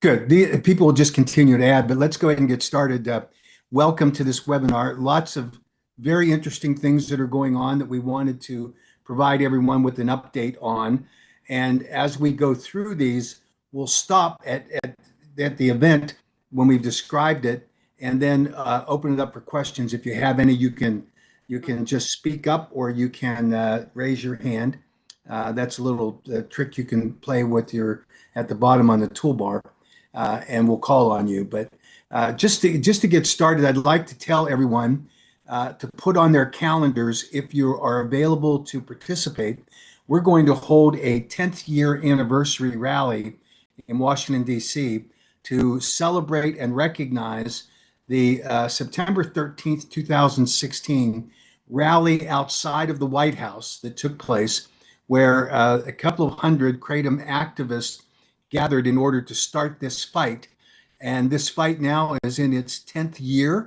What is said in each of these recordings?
Good. The people will just continue to add, but let's go ahead and get started. Welcome to this webinar. Lots of very interesting things that are going on that we wanted to provide everyone with an update on. And as we go through these, we'll stop at the event when we've described it, and then open it up for questions. If you have any, you can just speak up, or you can raise your hand. That's a little trick you can play with your at the bottom on the toolbar, and we'll call on you. But just to get started, I'd like to tell everyone to put on their calendars, if you are available to participate. We're going to hold a 10th year anniversary rally in Washington, D.C. to celebrate and recognize the September 13th, 2016 rally outside of the White House that took place, where a couple of hundred Kratom activists gathered in order to start this fight. And this fight now is in its 10th year,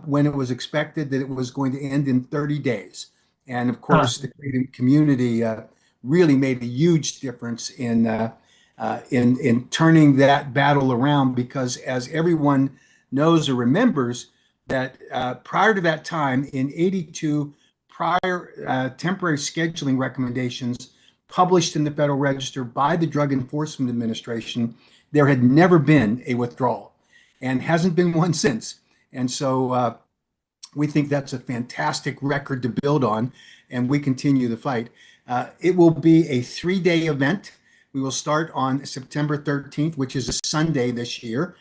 when it was expected that it was going to end in 30 days. And of Huh. course, the Kratom community really made a huge difference in turning that battle around, because as everyone knows or remembers, that prior to that time, in 82 prior temporary scheduling recommendations published in the Federal Register by the Drug Enforcement Administration, there had never been a withdrawal and hasn't been one since. And so we think that's a fantastic record to build on, and we continue the fight. It will be a 3-day event. We will start on September 13th, which is a Sunday this year.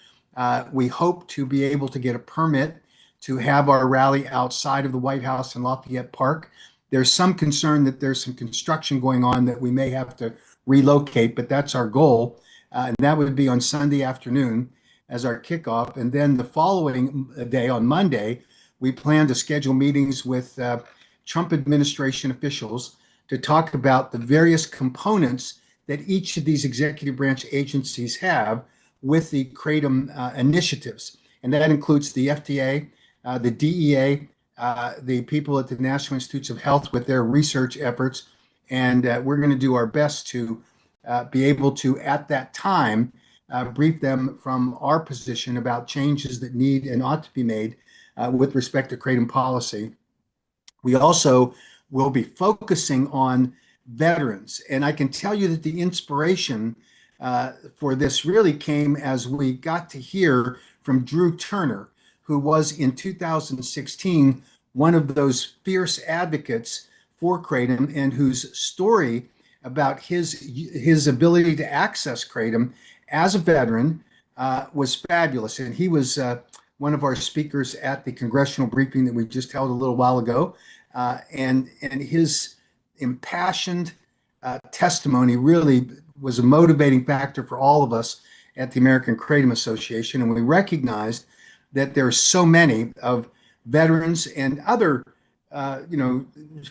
We hope to be able to get a permit to have our rally outside of the White House in Lafayette Park. There's some concern that there's some construction going on that we may have to relocate, but that's our goal. And that would be on Sunday afternoon as our kickoff. And then the following day, on Monday, we plan to schedule meetings with Trump administration officials to talk about the various components that each of these executive branch agencies have with the Kratom initiatives. And that includes the FDA, the DEA, the people at the National Institutes of Health with their research efforts. And we're going to do our best to be able to, at that time, brief them from our position about changes that need and ought to be made with respect to Kratom policy. We also will be focusing on veterans. And I can tell you that the inspiration for this really came as we got to hear from Drew Turner, who was in 2016 one of those fierce advocates for Kratom, and whose story about his ability to access Kratom as a veteran was fabulous. And he was one of our speakers at the congressional briefing that we just held a little while ago. And his impassioned testimony really was a motivating factor for all of us at the American Kratom Association. And we recognized that there are so many of veterans and other,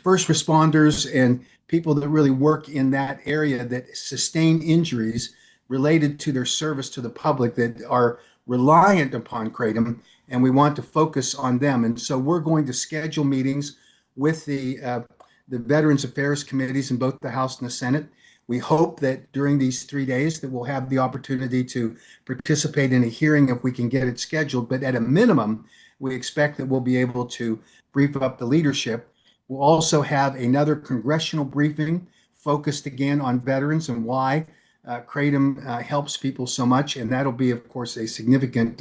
first responders and people that really work in that area that sustain injuries related to their service to the public that are reliant upon Kratom, and we want to focus on them. And so we're going to schedule meetings with the Veterans Affairs committees in both the House and the Senate. We hope that during these 3 days that we'll have the opportunity to participate in a hearing if we can get it scheduled. But at a minimum, we expect that we'll be able to brief up the leadership. We'll also have another congressional briefing focused again on veterans and why Kratom helps people so much. And that'll be, of course, a significant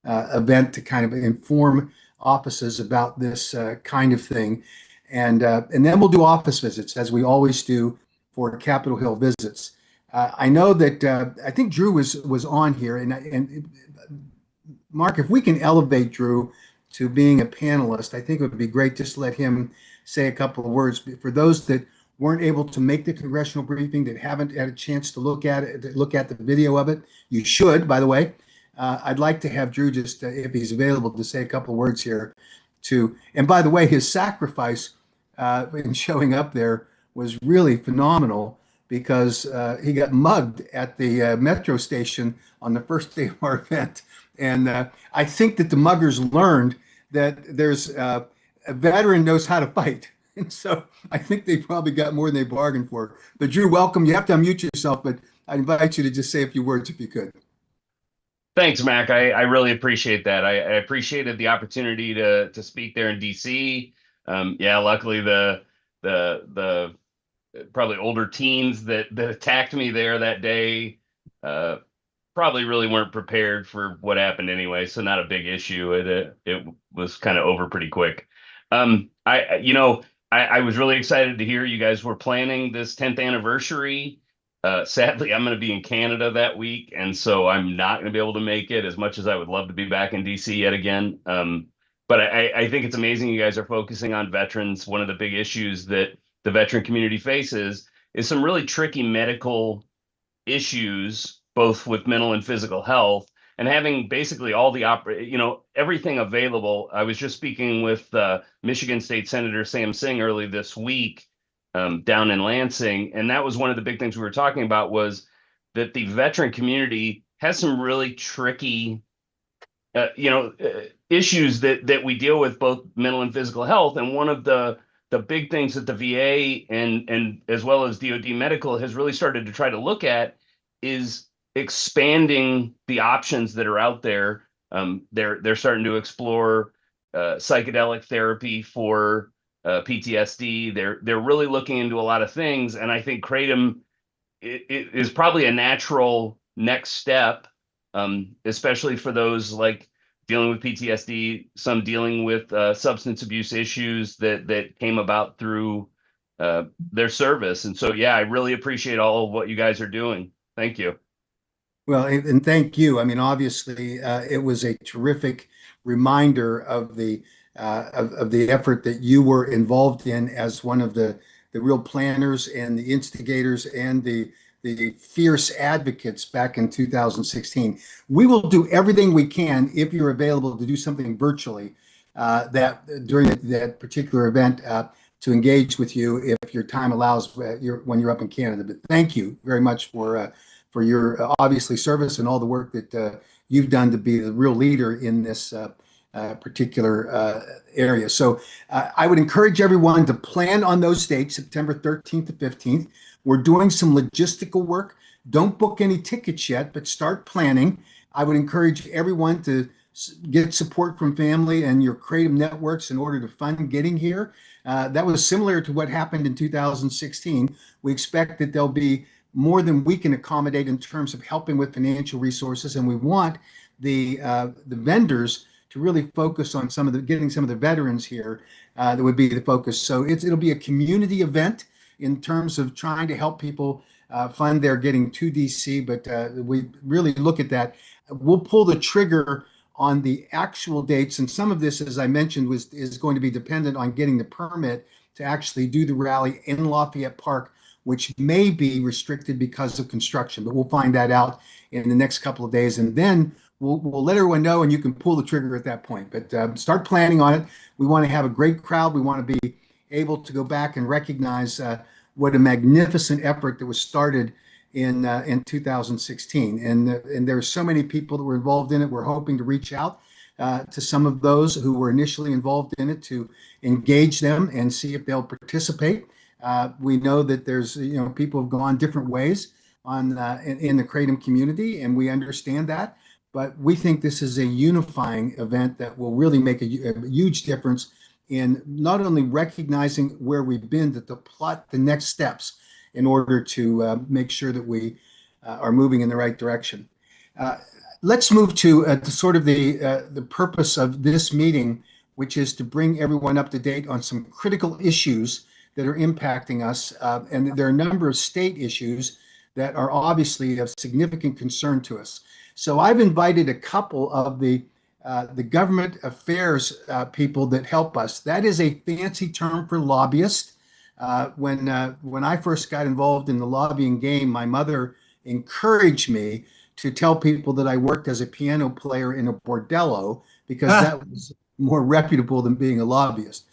event to kind of inform offices about this kind of thing. And then we'll do office visits, as we always do for Capitol Hill visits. I know that I think Drew was on here, and Mark, if we can elevate Drew to being a panelist, I think it would be great just to let him say a couple of words. For those that weren't able to make the congressional briefing, that haven't had a chance to look at it, look at the video of it, you should, by the way. I'd like to have Drew just, if he's available, to say a couple of words here. And by the way, his sacrifice in showing up there was really phenomenal, because he got mugged at the metro station on the first day of our event. And I think that the muggers learned that there's a veteran knows how to fight. And so I think they probably got more than they bargained for. But Drew, welcome. You have to unmute yourself, but I invite you to just say a few words if you could. Thanks, Mac. I really appreciate that. I appreciated the opportunity to speak there in DC. Yeah, luckily the probably older teens that attacked me there that day uh, probably really weren't prepared for what happened anyway, so not a big issue. It was kind of over pretty quick. I was really excited to hear you guys were planning this 10th anniversary. Sadly, I'm going to be in Canada that week, and so I'm not going to be able to make it as much as I would love to be back in DC yet again. But I think it's amazing you guys are focusing on veterans. One of the big issues that the veteran community faces is some really tricky medical issues, both with mental and physical health, and having basically all the everything available. I was just speaking with Michigan State Senator Sam Singh early this week down in Lansing, and that was one of the big things we were talking about was that the veteran community has some really tricky issues that we deal with, both mental and physical health. And one of the big things that the VA and as well as DoD Medical has really started to try to look at is expanding the options that are out there. They're starting to explore psychedelic therapy for PTSD. They're really looking into a lot of things, and I think kratom it is probably a natural next step, especially for those like dealing with PTSD, some dealing with substance abuse issues that came about through their service. And so, yeah, I really appreciate all of what you guys are doing. Thank you. Well, and thank you. I mean, obviously, it was a terrific reminder of the effort that you were involved in as one of the real planners and the instigators and the fierce advocates back in 2016. We will do everything we can if you're available to do something virtually that during that particular event to engage with you if your time allows when you're up in Canada. But thank you very much for your obviously service and all the work that you've done to be the real leader in this particular area. So I would encourage everyone to plan on those dates, September 13th to 15th. We're doing some logistical work. Don't book any tickets yet, but start planning. I would encourage everyone to get support from family and your creative networks in order to fund getting here. That was similar to what happened in 2016. We expect that there'll be more than we can accommodate in terms of helping with financial resources, and we want the vendors to really focus on getting some of the veterans here. That would be the focus. So it'll be a community event in terms of trying to help people fund their getting to DC. But we really look at that. We'll pull the trigger on the actual dates, and some of this, as I mentioned, is going to be dependent on getting the permit to actually do the rally in Lafayette Park, which may be restricted because of construction, but we'll find that out in the next couple of days, and then we'll let everyone know, and you can pull the trigger at that point. But start planning on it. We want to have a great crowd. We want to be able to go back and recognize what a magnificent effort that was started in 2016, and there's so many people that were involved in it. We're hoping to reach out to some of those who were initially involved in it to engage them and see if they'll participate. We know that there's people have gone different ways in the kratom community, and we understand that. But we think this is a unifying event that will really make a huge difference in not only recognizing where we've been, but to plot the next steps in order to make sure that we are moving in the right direction. Let's move to sort of the purpose of this meeting, which is to bring everyone up to date on some critical issues that are impacting us. And there are a number of state issues that are obviously of significant concern to us. So I've invited a couple of the government affairs people that help us. That is a fancy term for lobbyist. When I first got involved in the lobbying game, my mother encouraged me to tell people that I worked as a piano player in a bordello because that was more reputable than being a lobbyist.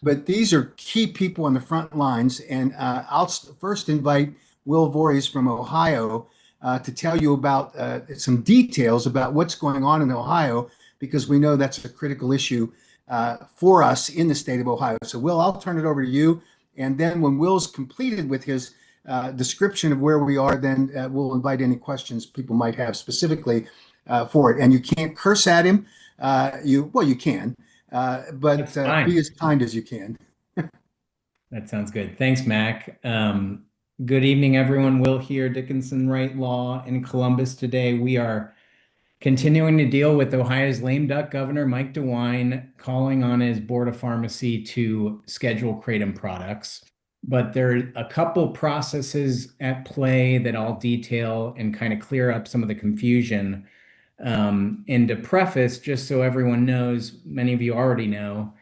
But these are key people on the front lines, and I'll first invite Will Voorhees from Ohio to tell you about some details about what's going on in Ohio, because we know that's a critical issue for us in the state of Ohio. So Will, I'll turn it over to you. And then when Will's completed with his description of where we are, then we'll invite any questions people might have specifically for it. And you can't curse at him. You can, but That's be fine. as kind as you can. That sounds good. Thanks, Mac. Good evening, everyone. Will here, Dickinson Wright Law in Columbus today. We are continuing to deal with Ohio's lame duck governor, Mike DeWine, calling on his Board of Pharmacy to schedule kratom products. But there are a couple processes at play that I'll detail and kind of clear up some of the confusion. And to preface, just so everyone knows, many of you already know,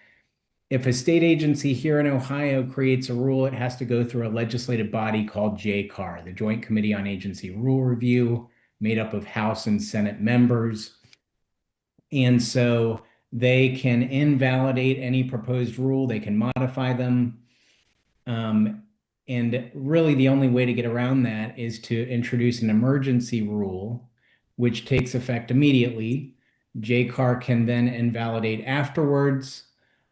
if a state agency here in Ohio creates a rule, it has to go through a legislative body called JCAR, the Joint Committee on Agency Rule Review, made up of House and Senate members. And so they can invalidate any proposed rule, they can modify them. And really, the only way to get around that is to introduce an emergency rule, which takes effect immediately. JCAR can then invalidate afterwards.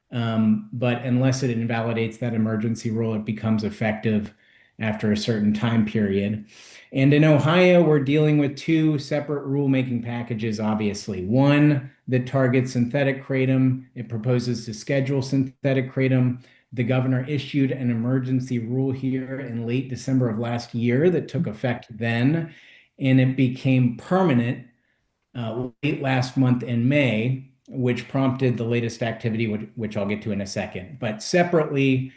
But unless it invalidates that emergency rule, it becomes effective after a certain time period. And in Ohio, we're dealing with two separate rulemaking packages, obviously. One that targets synthetic kratom. It proposes to schedule synthetic kratom. The governor issued an emergency rule here in late December of last year that took effect then, and it became permanent late last month in May, which prompted the latest activity, which I'll get to in a second. But separately,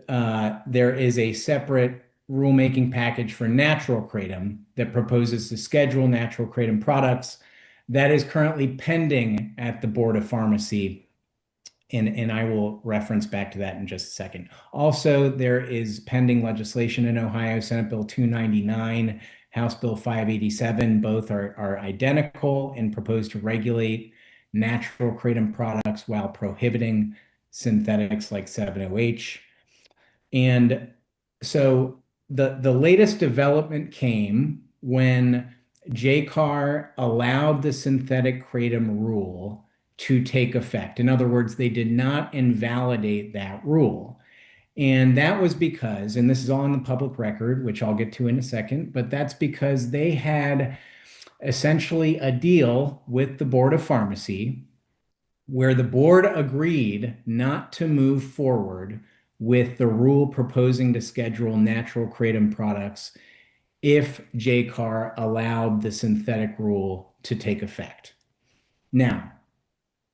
there is a separate rulemaking package for natural kratom that proposes to schedule natural kratom products that is currently pending at the Board of Pharmacy. And I will reference back to that in just a second. Also, there is pending legislation in Ohio, Senate Bill 299, House Bill 587. Both are identical and propose to regulate natural kratom products while prohibiting synthetics like 7-OH. And so the latest development came when JCAR allowed the synthetic kratom rule to take effect. In other words, they did not invalidate that rule. And that was because, and this is all on the public record, which I'll get to in a second, but that's because they had essentially a deal with the Board of Pharmacy where the board agreed not to move forward with the rule proposing to schedule natural kratom products if JCAR allowed the synthetic rule to take effect. Now,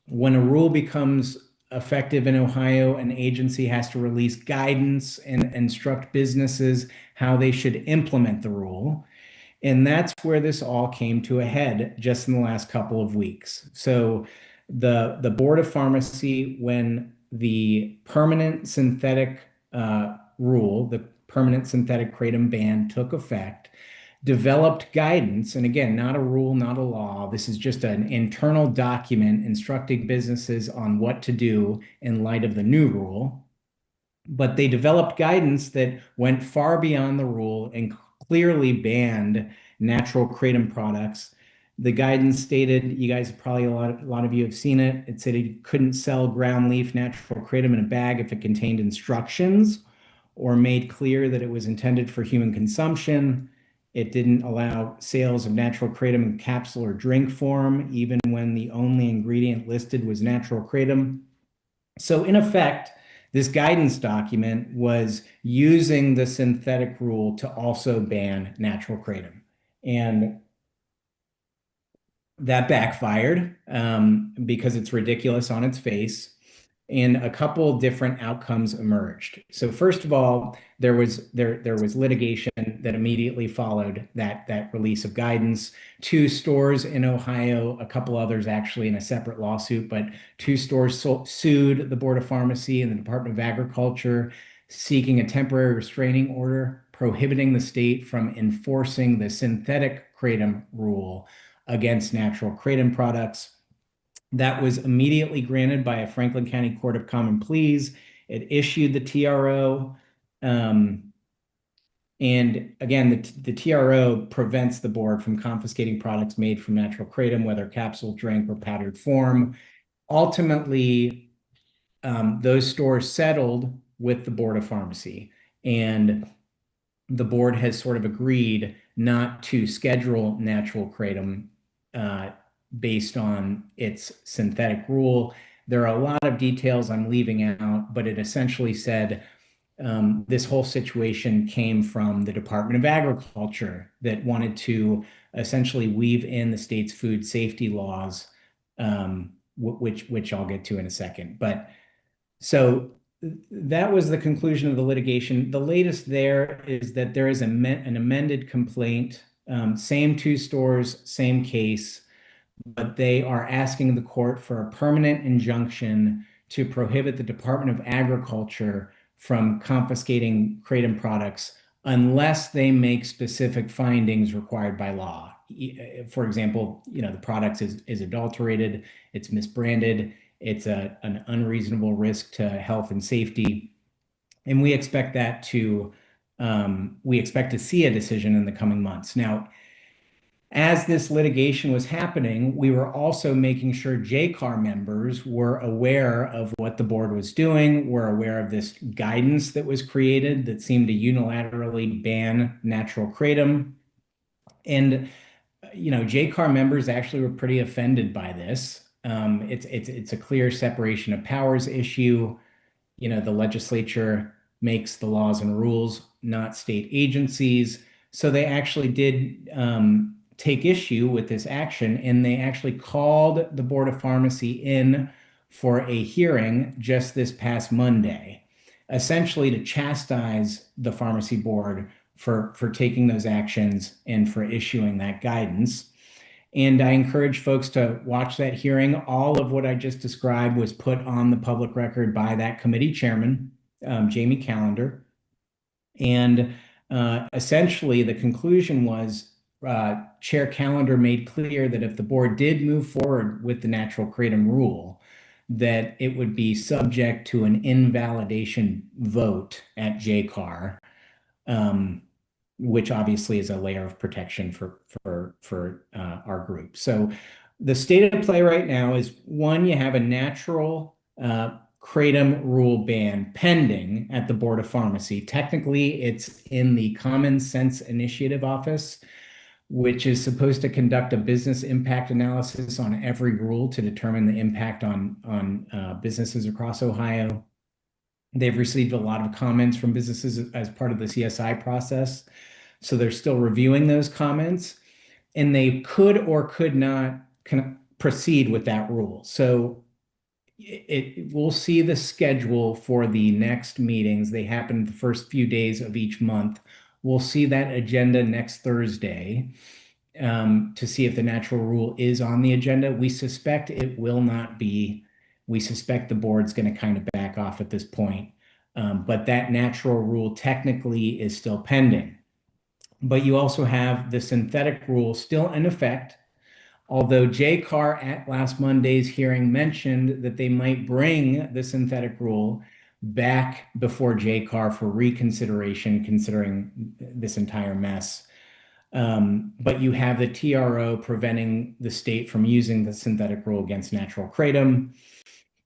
when a rule becomes effective in Ohio, an agency has to release guidance and instruct businesses how they should implement the rule. And that's where this all came to a head just in the last couple of weeks. So the Board of Pharmacy, when the permanent synthetic rule, the permanent synthetic kratom ban took effect, developed guidance. And again, not a rule, not a law. This is just an internal document instructing businesses on what to do in light of the new rule. But they developed guidance that went far beyond the rule and clearly banned natural kratom products. The guidance stated, you guys probably, a lot of you have seen it. It said you couldn't sell ground leaf natural kratom in a bag if it contained instructions or made clear that it was intended for human consumption. It didn't allow sales of natural kratom in capsule or drink form, even when the only ingredient listed was natural kratom. So in effect, this guidance document was using the synthetic rule to also ban natural kratom. And that backfired because it's ridiculous on its face. And a couple different outcomes emerged. So first of all, there was litigation that immediately followed that release of guidance. Two stores in Ohio, a couple others actually in a separate lawsuit, but two stores sued the Board of Pharmacy and the Department of Agriculture, seeking a temporary restraining order prohibiting the state from enforcing the synthetic kratom rule against natural kratom products. That was immediately granted by a Franklin County Court of Common Pleas. It issued the TRO. And again, the TRO prevents the board from confiscating products made from natural kratom, whether capsule, drink, or powdered form. Ultimately, those stores settled with the Board of Pharmacy. And the board has sort of agreed not to schedule natural kratom based on its synthetic rule. There are a lot of details I'm leaving out, but it essentially said this whole situation came from the Department of Agriculture that wanted to essentially weave in the state's food safety laws, which I'll get to in a second. But so that was the conclusion of the litigation. The latest there is that there is an amended complaint, same two stores, same case, but they are asking the court for a permanent injunction to prohibit the Department of Agriculture from confiscating kratom products unless they make specific findings required by law. For example, the product is adulterated, it's misbranded, it's an unreasonable risk to health and safety, and we expect to see a decision in the coming months. Now, as this litigation was happening, we were also making sure JCAR members were aware of what the board was doing, were aware of this guidance that was created that seemed to unilaterally ban natural kratom. And, JCAR members actually were pretty offended by this. It's a clear separation of powers issue. The legislature makes the laws and rules, not state agencies. So they actually did take issue with this action, and they actually called the Board of Pharmacy in for a hearing just this past Monday, essentially to chastise the pharmacy board for taking those actions and for issuing that guidance. And I encourage folks to watch that hearing. All of what I just described was put on the public record by that committee chairman, Jamie Callender. And essentially, the conclusion was Chair Callender made clear that if the board did move forward with the natural kratom rule, that it would be subject to an invalidation vote at JCAR, which obviously is a layer of protection for our group. So the state of play right now is, one, you have a natural kratom rule ban pending at the Board of Pharmacy. Technically, it's in the Common Sense Initiative Office, which is supposed to conduct a business impact analysis on every rule to determine the impact on businesses across Ohio. They've received a lot of comments from businesses as part of the CSI process. So they're still reviewing those comments, and they could or could not proceed with that rule. So we'll see the schedule for the next meetings. They happen the first few days of each month. We'll see that agenda next Thursday to see if the natural rule is on the agenda. We suspect it will not be. We suspect the board's going to kind of back off at this point. But that natural rule technically is still pending. But you also have the synthetic rule still in effect, although JCAR at last Monday's hearing mentioned that they might bring the synthetic rule back before JCAR for reconsideration, considering this entire mess. But you have the TRO preventing the state from using the synthetic rule against natural kratom.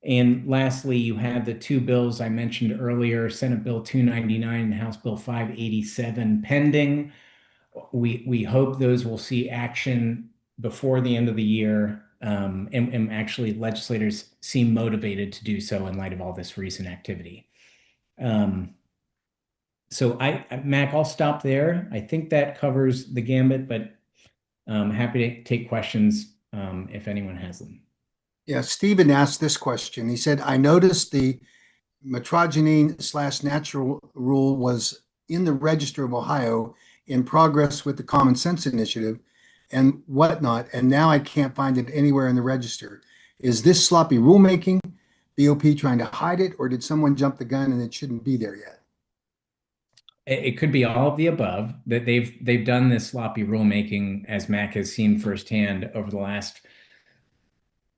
And lastly, you have the two bills I mentioned earlier, Senate Bill 299 and House Bill 587 pending. We hope those will see action before the end of the year. And actually, legislators seem motivated to do so in light of all this recent activity. So Mac, I'll stop there. I think that covers the gambit, but I'm happy to take questions if anyone has them. Yeah, Stephen asked this question. He said, I noticed the metrogenine/natural rule was in the Register of Ohio in progress with the Common Sense Initiative and whatnot, and now I can't find it anywhere in the register. Is this sloppy rulemaking, BOP trying to hide it, or did someone jump the gun and it shouldn't be there yet? It could be all of the above, that they've done this sloppy rulemaking, as Mac has seen firsthand over the last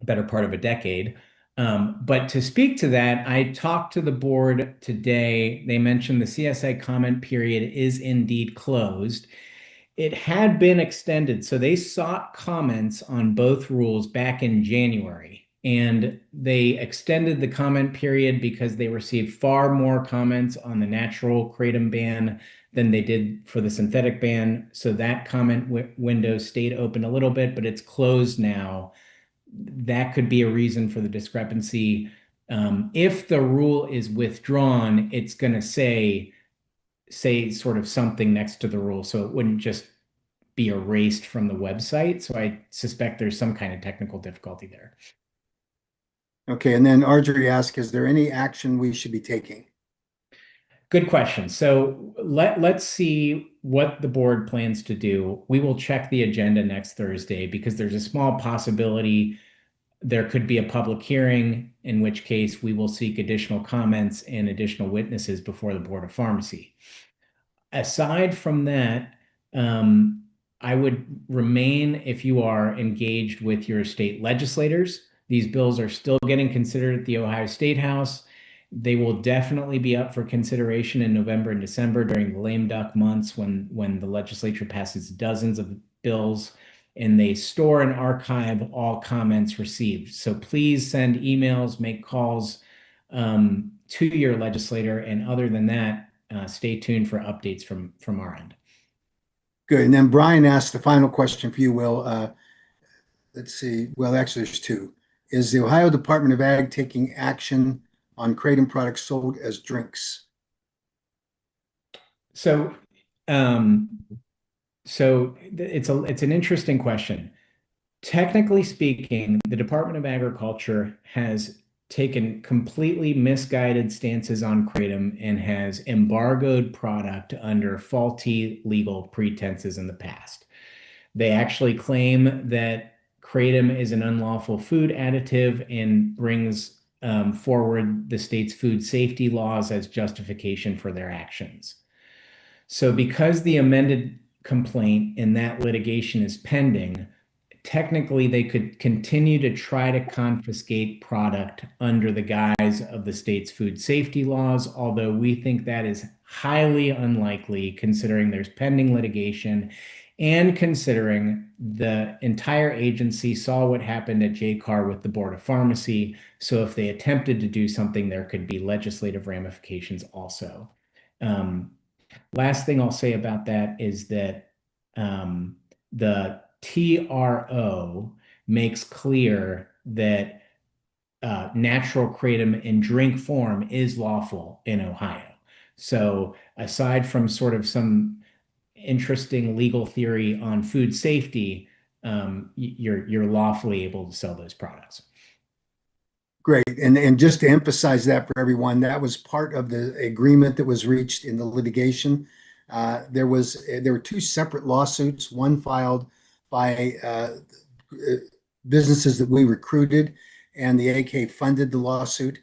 better part of a decade. But to speak to that, I talked to the board today. They mentioned the CSI comment period is indeed closed. It had been extended, so they sought comments on both rules back in January. and they extended the comment period because they received far more comments on the natural kratom ban than they did for the synthetic ban. So that comment window stayed open a little bit, but it's closed now. That could be a reason for the discrepancy. If the rule is withdrawn, it's going to say sort of something next to the rule, so it wouldn't just be erased from the website. So I suspect there's some kind of technical difficulty there. Okay, and then Arjorie asked, is there any action we should be taking? Good question. So let's see what the board plans to do. We will check the agenda next Thursday because there's a small possibility there could be a public hearing, in which case we will seek additional comments and additional witnesses before the Board of Pharmacy. Aside from that, I would remain, if you are engaged with your state legislators. These bills are still getting considered at the Ohio State House. They will definitely be up for consideration in November and December during the lame duck months when the legislature passes dozens of bills and they store and archive all comments received. So please send emails, make calls to your legislator. And other than that, stay tuned for updates from our end. Good. And then Brian asked the final question for you, Will. Let's see. Well, actually, there's two. Is the Ohio Department of Ag taking action on kratom products sold as drinks? So, it's an interesting question. Technically speaking, the Department of Agriculture has taken completely misguided stances on kratom and has embargoed product under faulty legal pretenses in the past. They actually claim that kratom is an unlawful food additive and brings forward the state's food safety laws as justification for their actions. So, because the amended complaint in that litigation is pending, technically they could continue to try to confiscate product under the guise of the state's food safety laws, although we think that is highly unlikely considering there's pending litigation and considering the entire agency saw what happened at JCAR with the Board of Pharmacy. So if they attempted to do something, there could be legislative ramifications also. Last thing I'll say about that is that the TRO makes clear that natural kratom in drink form is lawful in Ohio. So aside from sort of some interesting legal theory on food safety, you're lawfully able to sell those products. Great. And just to emphasize that for everyone, that was part of the agreement that was reached in the litigation. There were two separate lawsuits, one filed by businesses that we recruited, and the AK funded the lawsuit.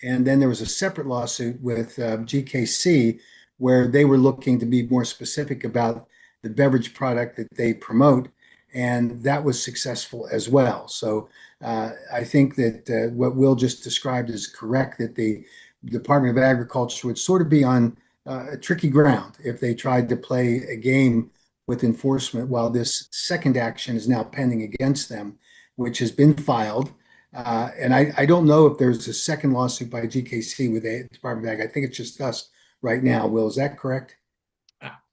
And then there was a separate lawsuit with GKC where they were looking to be more specific about the beverage product that they promote, and that was successful as well. So I think that what Will just described is correct, that the Department of Agriculture would sort of be on a tricky ground if they tried to play a game with enforcement while this second action is now pending against them, which has been filed. And I don't know if there's a second lawsuit by GKC with the Department of Ag. I think it's just us right now. Will, is that correct?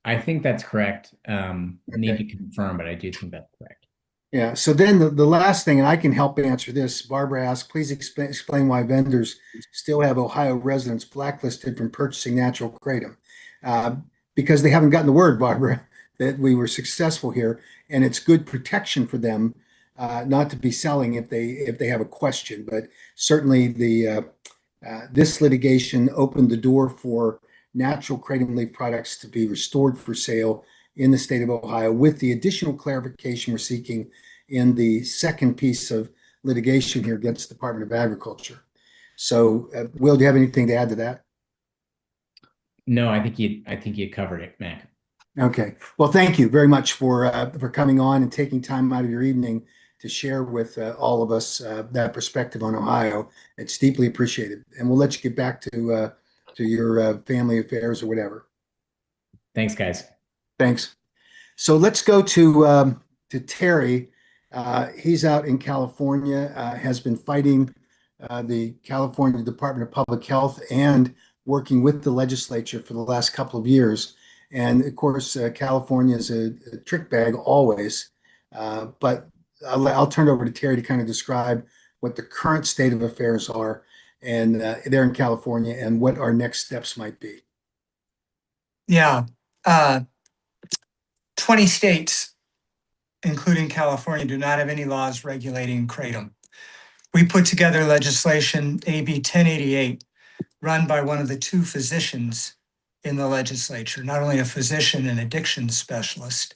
I think that's correct. Need Okay. to confirm, but I do think that's correct. Yeah. So then the last thing, and I can help answer this. Barbara asked, please explain why vendors still have Ohio residents blacklisted from purchasing natural kratom. Because they haven't gotten the word, Barbara, that we were successful here, and it's good protection for them not to be selling if they have a question. But certainly this litigation opened the door for natural kratom leaf products to be restored for sale in the state of Ohio, with the additional clarification we're seeking in the second piece of litigation here against the Department of Agriculture. So, Will, do you have anything to add to that? No, I think you covered it, Mac. Okay. Well, thank you very much for coming on and taking time out of your evening to share with all of us that perspective on Ohio. It's deeply appreciated, and we'll let you get back to your family affairs or whatever. Thanks, guys. Thanks. So let's go to Terry, He's out in California, has been fighting the California Department of Public Health and working with the legislature for the last couple of years. And of course, California is a trick bag always. But I'll turn it over to Terry to kind of describe what the current state of affairs are and there in California and what our next steps might be. Yeah. Uh, 20 states, including California, do not have any laws regulating kratom. We put together legislation, AB 1088, run by one of the two physicians in the legislature, not only a physician and addiction specialist.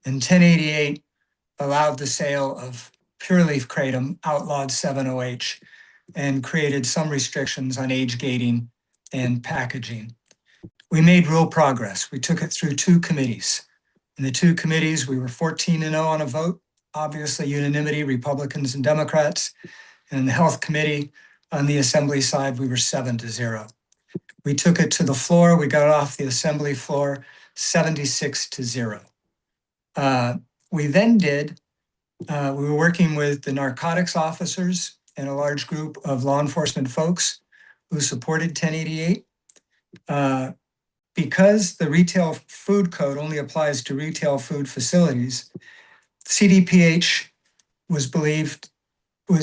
And 1088 allowed the sale of pure leaf kratom, outlawed 7-OH, and created some restrictions on age gating and packaging. We made real progress. We took it through two committees. In the two committees, we were 14-0 on a vote, obviously unanimity, Republicans and Democrats. And in the Health Committee, on the Assembly side, we were 7-0. We took it to the floor. We got it off the Assembly floor, 76-0. We then we were working with the narcotics officers and a large group of law enforcement folks who supported 1088. Because the retail food code only applies to retail food facilities, CDPH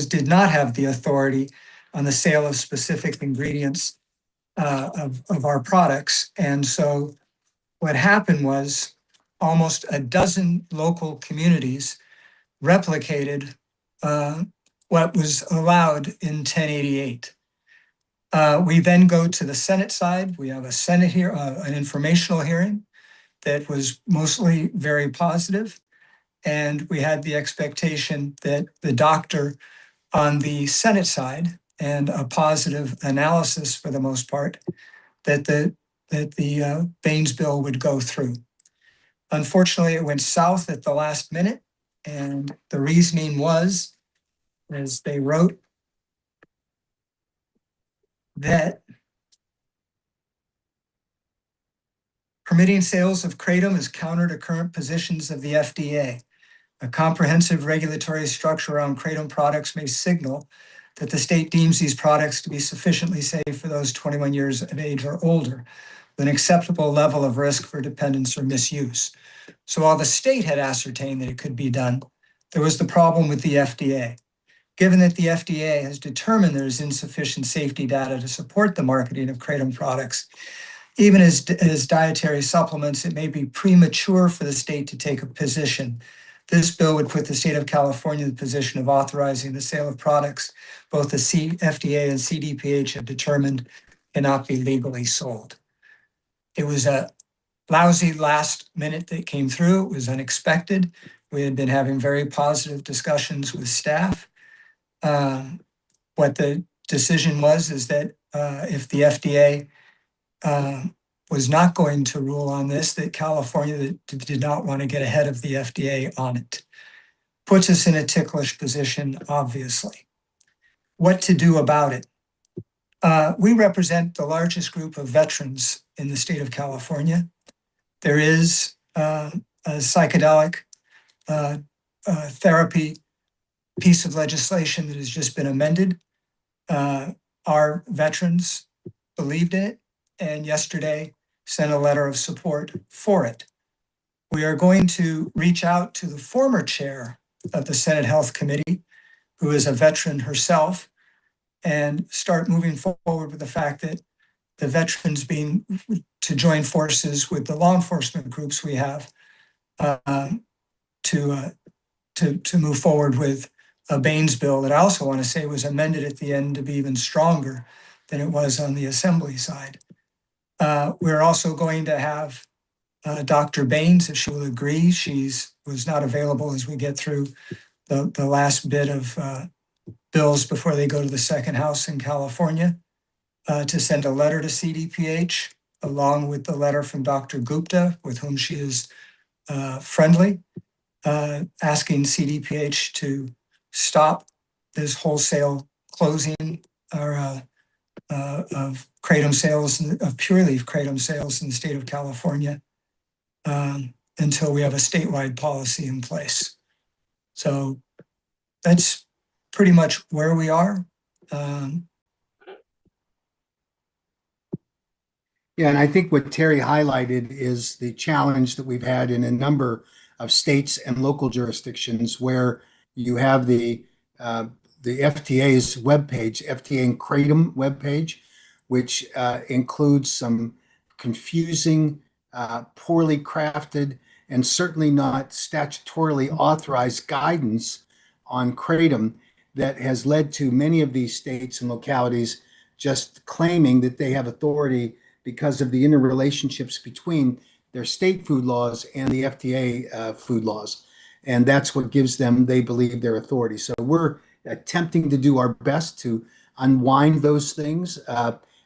did not have the authority on the sale of specific ingredients of our products. And so what happened was almost a dozen local communities replicated what was allowed in 1088. We then go to the Senate side. We have a Senate here, an informational hearing that was mostly very positive. And we had the expectation that the doctor on the Senate side and a positive analysis for the most part, that the Baines bill would go through. Unfortunately, it went south at the last minute. And the reasoning was, as they wrote, that permitting sales of kratom is counter to current positions of the FDA. A comprehensive regulatory structure around kratom products may signal that the state deems these products to be sufficiently safe for those 21 years of age or older, with an acceptable level of risk for dependence or misuse. So while the state had ascertained that it could be done, there was the problem with the FDA. Given that the FDA has determined there is insufficient safety data to support the marketing of kratom products, even as dietary supplements, it may be premature for the state to take a position. This bill would put the state of California in the position of authorizing the sale of products both the FDA and CDPH have determined cannot be legally sold. It was a lousy last minute that came through. It was unexpected. We had been having very positive discussions with staff. What the decision was is that if the FDA was not going to rule on this, that California did not want to get ahead of the FDA on it. Puts us in a ticklish position, obviously. What to do about it? We represent the largest group of veterans in the state of California. There is a psychedelic therapy piece of legislation that has just been amended. Our veterans believed in it and yesterday sent a letter of support for it. We are going to reach out to the former chair of the Senate Health Committee, who is a veteran herself, and start moving forward with the fact that the veterans being to join forces with the law enforcement groups we have to move forward with a Baines bill that I also want to say was amended at the end to be even stronger than it was on the Assembly side. We're also going to have Dr. Baines, if she will agree. She was not available as we get through the last bit of bills before they go to the second house in California, to send a letter to CDPH along with the letter from Dr. Gupta, with whom she is friendly, asking CDPH to stop this wholesale closing of kratom sales, of pure leaf kratom sales in the state of California, until we have a statewide policy in place. So that's pretty much where we are. Um, Yeah, and I think what Terry highlighted is the challenge that we've had in a number of states and local jurisdictions where you have uh, the FTA's webpage, FTA and Kratom webpage, which includes some confusing, poorly crafted, and certainly not statutorily authorized guidance on Kratom that has led to many of these states and localities just claiming that they have authority because of the interrelationships between their state food laws and the FTA food laws. And that's what gives them, they believe, their authority. So we're attempting to do our best to unwind those things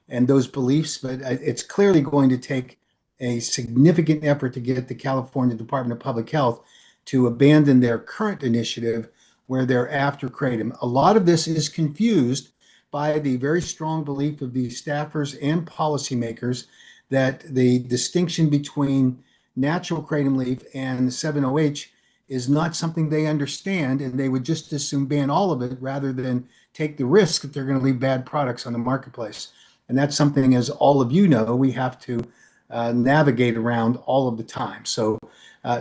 and those beliefs, but it's clearly going to take a significant effort to get the California Department of Public Health to abandon their current initiative where they're after kratom. A lot of this is confused by the very strong belief of the staffers and policymakers that the distinction between natural kratom leaf and the 7-OH is not something they understand, and they would just as soon ban all of it rather than take the risk that they're going to leave bad products on the marketplace. And that's something, as all of you know, we have to navigate around all of the time. So,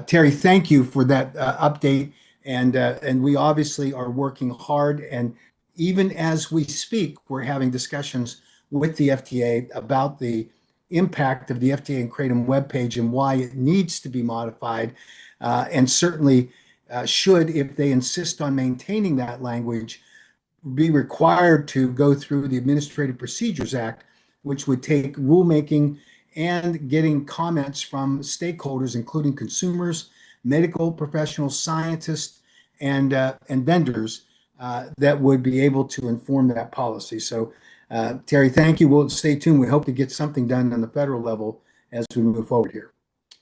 Terry, thank you for that update. And we obviously are working hard, and even as we speak, we're having discussions with the FTA about the impact of the FTA and Kratom webpage and why it needs to be modified. And certainly should, if they insist on maintaining that language, be required to go through the Administrative Procedures Act, which would take rulemaking and getting comments from stakeholders, including consumers, medical professionals, scientists, and vendors that would be able to inform that policy. So, Terry, thank you. We'll stay tuned. We hope to get something done on the federal level as we move forward here.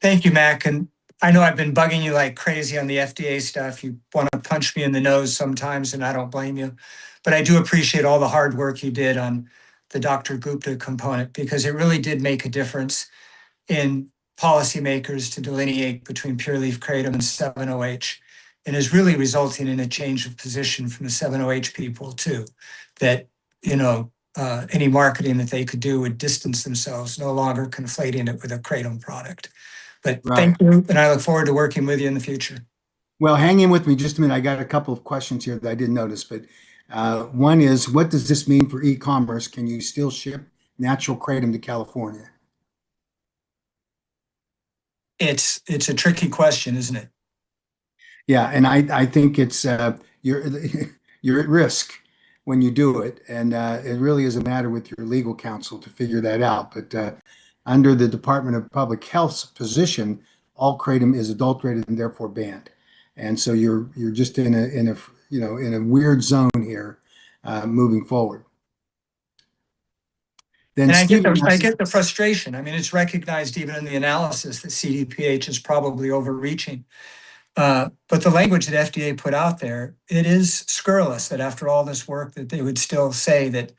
Thank you, Mac. And I know I've been bugging you like crazy on the FDA stuff. You want to punch me in the nose sometimes, and I don't blame you. But I do appreciate all the hard work you did on the Dr. Gupta component, because it really did make a difference in policymakers to delineate between pure leaf kratom and 7-OH, and is really resulting in a change of position from the 7-OH people too, that, any marketing that they could do would distance themselves, no longer conflating it with a kratom product. But Right. thank you, and I look forward to working with you in the future. Well, hang in with me just a minute. I got a couple of questions here that I didn't notice, but one is, what does this mean for e-commerce? Can you still ship natural kratom to California? It's a tricky question, isn't it? Yeah, and I think it's you're you're at risk when you do it, and it really is a matter with your legal counsel to figure that out. But under the Department of Public Health's position, all kratom is adulterated and therefore banned. And so you're just in a weird zone here moving forward. Then And Stephen I asked, get the frustration. I mean, it's recognized even in the analysis that CDPH is probably overreaching. But the language that FDA put out there, it is scurrilous that after all this work that they would still say that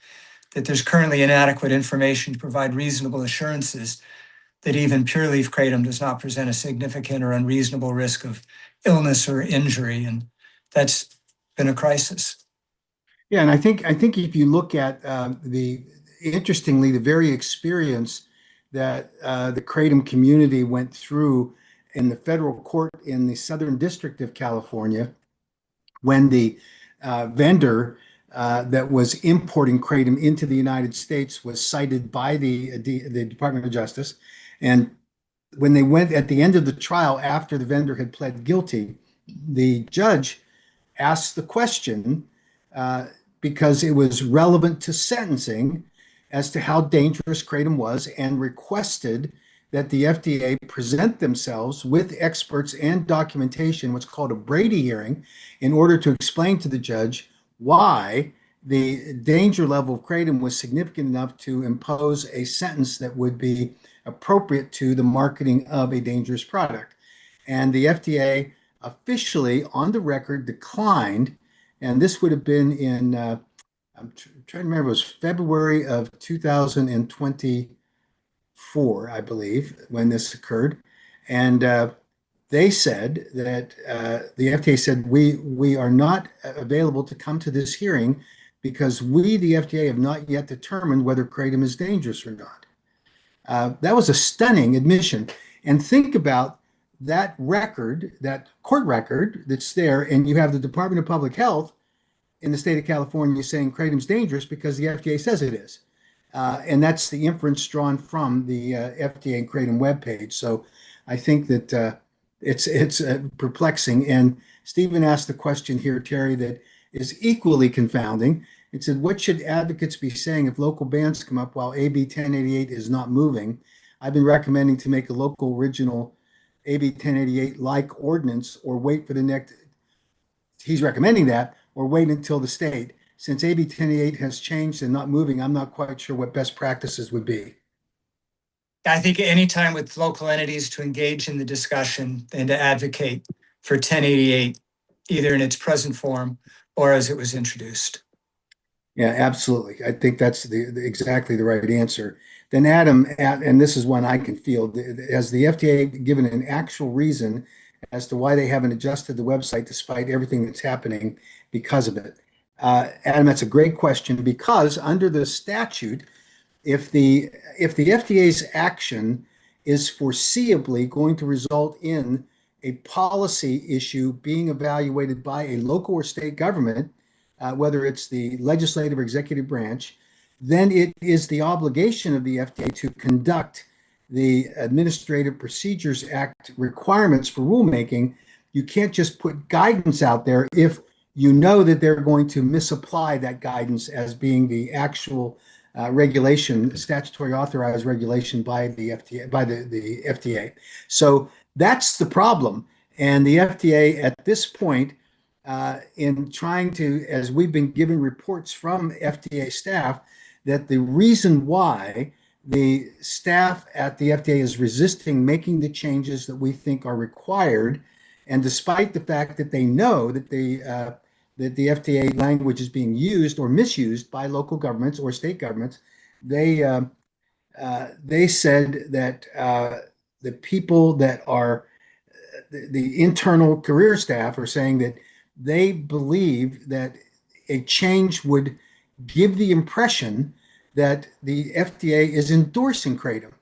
there's currently inadequate information to provide reasonable assurances that even pure leaf kratom does not present a significant or unreasonable risk of illness or injury. And that's been a crisis. yeah, and I think if you look at interestingly, the very experience that the kratom community went through in the federal court in the Southern District of California, when the vendor that was importing kratom into the United States was cited by the Department of Justice, and when they went at the end of the trial after the vendor had pled guilty, the judge asked the question uh, because it was relevant to sentencing as to how dangerous kratom was, and requested that the FDA present themselves with experts and documentation, what's called a Brady hearing, in order to explain to the judge why the danger level of kratom was significant enough to impose a sentence that would be appropriate to the marketing of a dangerous product. And the FDA officially, on the record, declined. And this would have been in, trying to remember, it was February of 2024, I believe, when this occurred. And they said that the FDA said we are not available to come to this hearing because we, the FDA, have not yet determined whether kratom is dangerous or not. That was a stunning admission. And think about that record, that court record that's there, and you have the Department of Public Health in the state of California saying kratom's dangerous because the FDA says it is. And that's the inference drawn from the FDA and kratom webpage. So I think that it's perplexing. And Stephen asked the question here, Terry, that is equally confounding. It said, what should advocates be saying if local bans come up while AB 1088 is not moving? I've been recommending to make a local original AB 1088 like ordinance or wait for the next, he's recommending that, or wait until the state. Since AB 1088 has changed and not moving, I'm not quite sure what best practices would be. I think any time with local entities to engage in the discussion and to advocate for 1088, either in its present form or as it was introduced. Yeah, absolutely. I think that's exactly the right answer. Then Adam, and this is one I can feel, has the FDA given an actual reason as to why they haven't adjusted the website despite everything that's happening because of it? Adam, that's a great question because under the statute, if the FDA's action is foreseeably going to result in a policy issue being evaluated by a local or state government, whether it's the legislative or executive branch, then it is the obligation of the FDA to conduct the Administrative Procedures Act requirements for rulemaking. You can't just put guidance out there if you know that they're going to misapply that guidance as being the actual regulation, statutory authorized regulation by the FDA, by the FDA. So that's the problem. And the FDA at this point, in trying to, as we've been given reports from FDA staff, that the reason why the staff at the FDA is resisting making the changes that we think are required, and despite the fact that they know that the FDA language is being used or misused by local governments or state governments, they said that the people that are the internal career staff are saying that they believe that a change would give the impression that the FDA is endorsing kratom.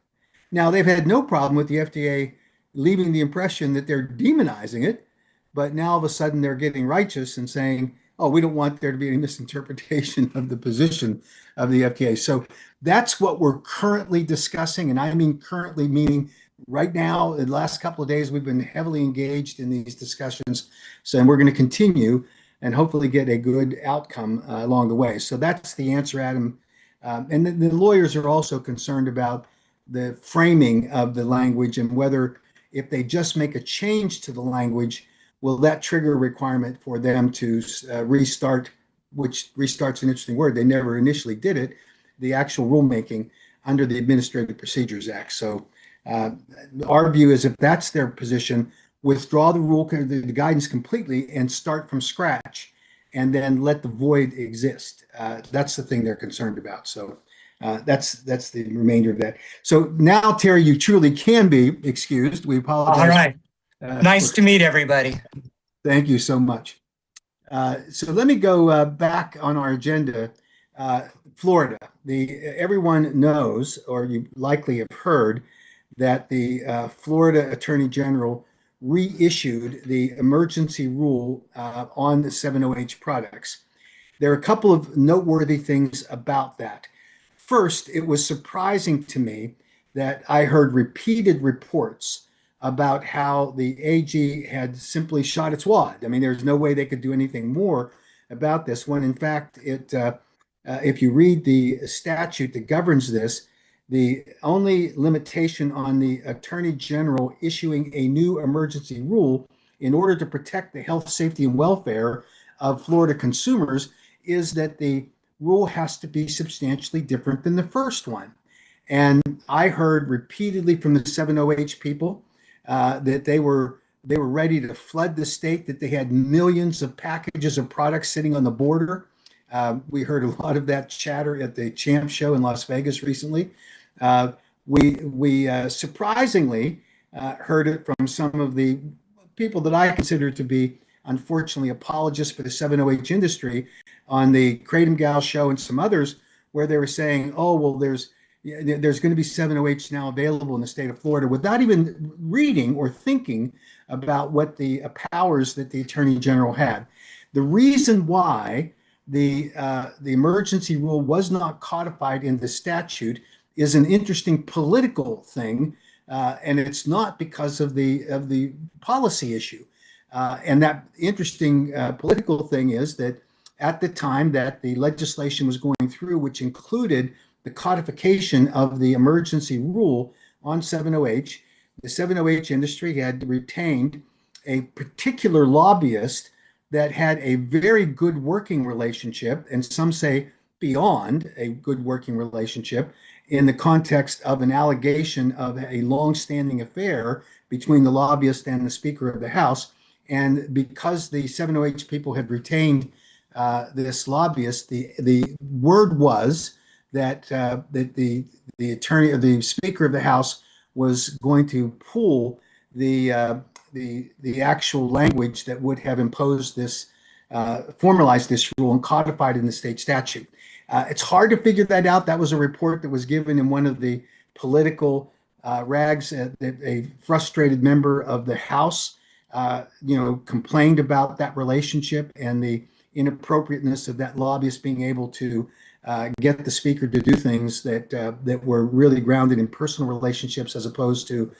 Now, they've had no problem with the FDA leaving the impression that they're demonizing it, but now all of a sudden they're getting righteous and saying, oh, we don't want there to be any misinterpretation of the position of the FDA. So that's what we're currently discussing. And I mean currently, meaning right now, the last couple of days, we've been heavily engaged in these discussions. So and we're going to continue and hopefully get a good outcome along the way. So that's the answer, Adam. And the lawyers are also concerned about the framing of the language and whether if they just make a change to the language, will that trigger a requirement for them to restart, which restart's an interesting word. They never initially did it, the actual rulemaking under the Administrative Procedures Act. So our view is if that's their position, withdraw the guidance completely and start from scratch and then let the void exist. That's the thing they're concerned about. So that's the remainder of that. So now, Terry, you truly can be excused. We apologize. All right. Nice to meet everybody. Thank you so much. So let me go back on our agenda. Florida. Everyone knows, or you likely have heard, that the Florida Attorney General reissued the emergency rule on the 7-OH products. There are a couple of noteworthy things about that. First, it was surprising to me that I heard repeated reports about how the AG had simply shot its wad. I mean, there's no way they could do anything more about this when, in fact, if you read the statute that governs this, the only limitation on the Attorney General issuing a new emergency rule in order to protect the health, safety, and welfare of Florida consumers is that the rule has to be substantially different than the first one. And I heard repeatedly from the 7-OH people that they were ready to flood the state, that they had millions of packages of products sitting on the border. We heard a lot of that chatter at the Champ Show in Las Vegas recently. We surprisingly heard it from some of the people that I consider to be, unfortunately, apologists for the 7-OH industry on the Kratom Gal show and some others, where they were saying, oh, well, there's going to be 7-OH now available in the state of Florida, without even reading or thinking about what the powers that the Attorney General had. The reason why the emergency rule was not codified in the statute is an interesting political thing, and it's not because of the policy issue. And that interesting political thing is that at the time that the legislation was going through, which included the codification of the emergency rule on 7-OH, the 7-OH industry had retained a particular lobbyist that had a very good working relationship, and some say beyond a good working relationship, in the context of an allegation of a long-standing affair between the lobbyist and the Speaker of the House. And because the 7-OH people had retained this lobbyist, the word was that the attorney or the Speaker of the House was going to pull the actual language that would have imposed this, formalized this rule and codified in the state statute. It's hard to figure that out. That was a report that was given in one of the political rags that a frustrated member of the House, complained about that relationship and the inappropriateness of that lobbyist being able to get the speaker to do things that were really grounded in personal relationships as opposed to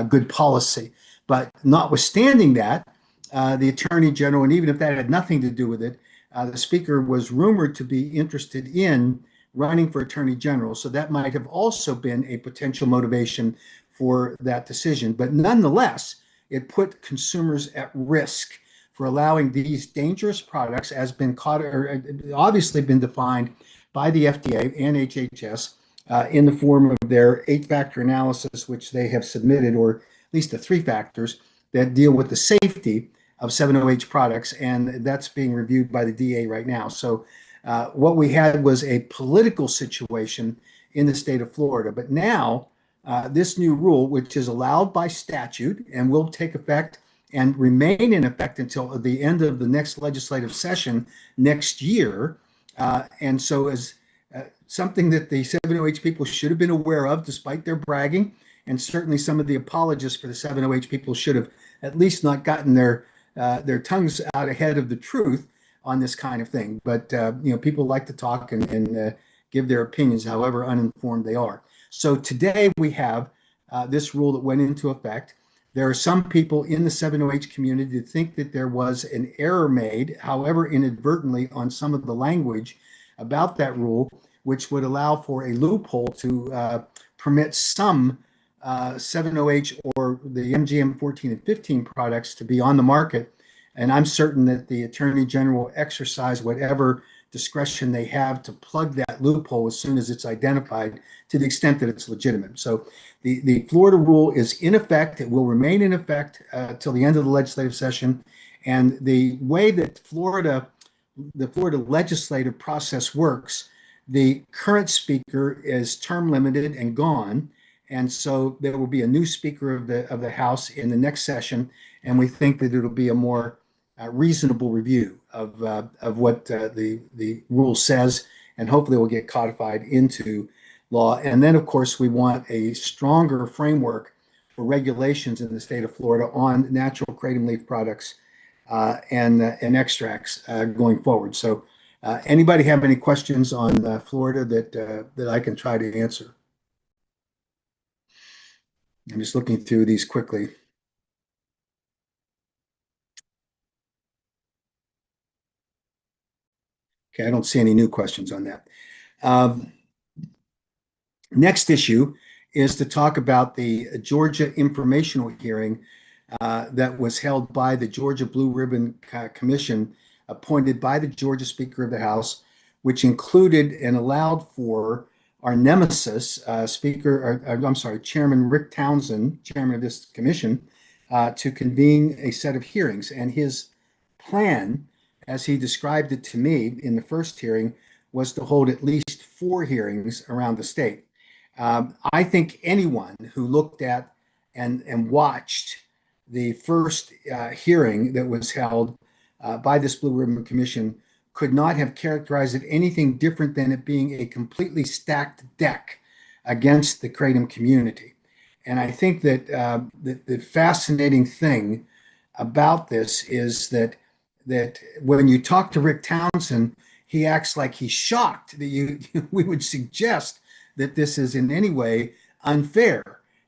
good policy. But notwithstanding that, the Attorney General, and even if that had nothing to do with it, the Speaker was rumored to be interested in running for Attorney General. So that might have also been a potential motivation for that decision. But nonetheless, it put consumers at risk for allowing these dangerous products, as been obviously been defined by the FDA and HHS in the form of their 8-factor analysis, which they have submitted, or at least the 3 factors that deal with the safety of 7-OH products, and that's being reviewed by the DA right now. So what we had was a political situation in the state of Florida. But now this new rule, which is allowed by statute and will take effect and remain in effect until the end of the next legislative session next year, and so as something that the 7-OH people should have been aware of, despite their bragging, and certainly some of the apologists for the 7-OH people should have at least not gotten their tongues out ahead of the truth on this kind of thing. But people like to talk and give their opinions, however uninformed they are. So today we have this rule that went into effect. There are some people in the 7-OH community that think that there was an error made, however inadvertently, on some of the language about that rule, which would allow for a loophole to permit some 7-OH or the MGM 14 and 15 products to be on the market. And I'm certain that the Attorney General will exercise whatever discretion they have to plug that loophole as soon as it's identified, to the extent that it's legitimate. So the Florida rule is in effect. It will remain in effect till the end of the legislative session. And the way that the Florida legislative process works, the current speaker is term limited and gone. And so there will be a new Speaker of the House in the next session, and we think that it'll be a more reasonable review of what the rule says, and hopefully it will get codified into law. And then, of course, we want a stronger framework for regulations in the state of Florida on natural kratom leaf products and extracts going forward. So, anybody have any questions on Florida that I can try to answer? I'm just looking through these quickly. Okay, I don't see any new questions on that. Next issue is to talk about the Georgia informational hearing that was held by the Georgia Blue Ribbon Commission, appointed by the Georgia Speaker of the House, which included and allowed for our nemesis, Chairman Rick Townsend, chairman of this commission, to convene a set of hearings. And his plan, as he described it to me in the first hearing, was to hold at least 4 hearings around the state. I think anyone who looked at and watched the first hearing that was held by this Blue Ribbon Commission could not have characterized it anything different than it being a completely stacked deck against the Kratom community. And I think that the fascinating thing about this is that when you talk to Rick Townsend, he acts like he's shocked that we would suggest that this is in any way unfair.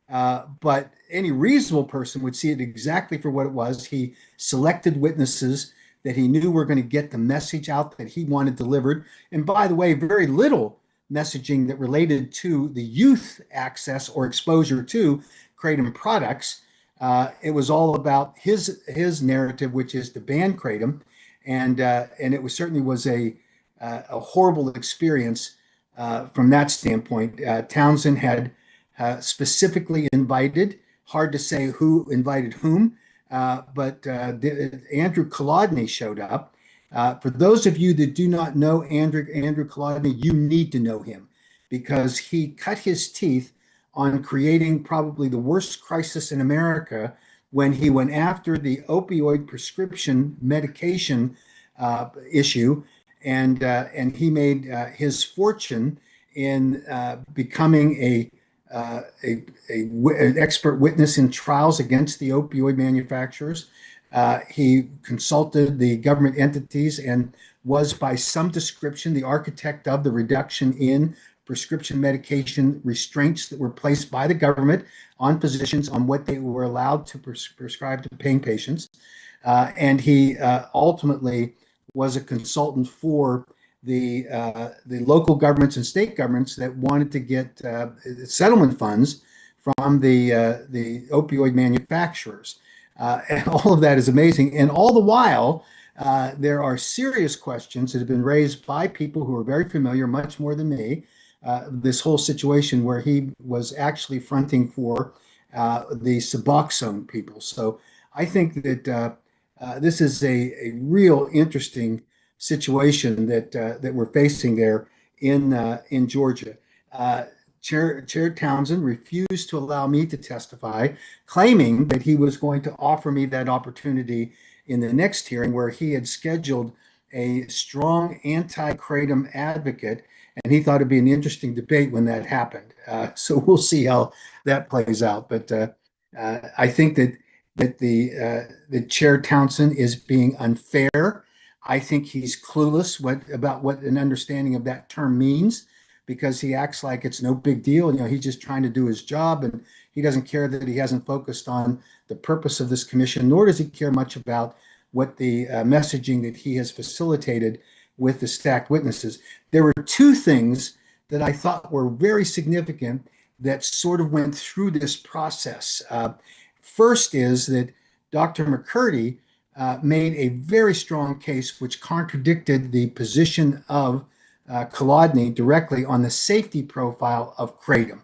But any reasonable person would see it exactly for what it was. He selected witnesses that he knew were going to get the message out that he wanted delivered. And by the way, very little messaging that related to the youth access or exposure to Kratom products. It was all about his narrative, which is to ban Kratom, and it was certainly was a horrible experience from that standpoint. Townsend had specifically invited, hard to say who invited whom, but Andrew Kolodny showed up. For those of you that do not know Andrew Kolodny, you need to know him because he cut his teeth on creating probably the worst crisis in America when he went after the opioid prescription medication issue, and he made his fortune in becoming an expert witness in trials against the opioid manufacturers. He consulted the government entities and was, by some description, the architect of the reduction in prescription medication restraints that were placed by the government on physicians on what they were allowed to prescribe to pain patients. And he ultimately was a consultant for the local governments and state governments that wanted to get settlement funds from the opioid manufacturers. And all of that is amazing. And all the while, there are serious questions that have been raised by people who are very familiar, much more than me, this whole situation where he was actually fronting for the Suboxone people. So I think that this is a real interesting situation that we're facing there in Georgia. Chair Townsend refused to allow me to testify, claiming that he was going to offer me that opportunity in the next hearing, where he had scheduled a strong anti-kratom advocate, and he thought it'd be an interesting debate when that happened. So we'll see how that plays out. But I think that the Chair Townsend is being unfair. I think he's clueless about what an understanding of that term means, because he acts like it's no big deal. You know, he's just trying to do his job, and he doesn't care that he hasn't focused on the purpose of this commission, nor does he care much about what the messaging that he has facilitated with the stacked witnesses. There were two things that I thought were very significant that sort of went through this process. First is that Dr. McCurdy made a very strong case which contradicted the position of Kolodny directly on the safety profile of kratom.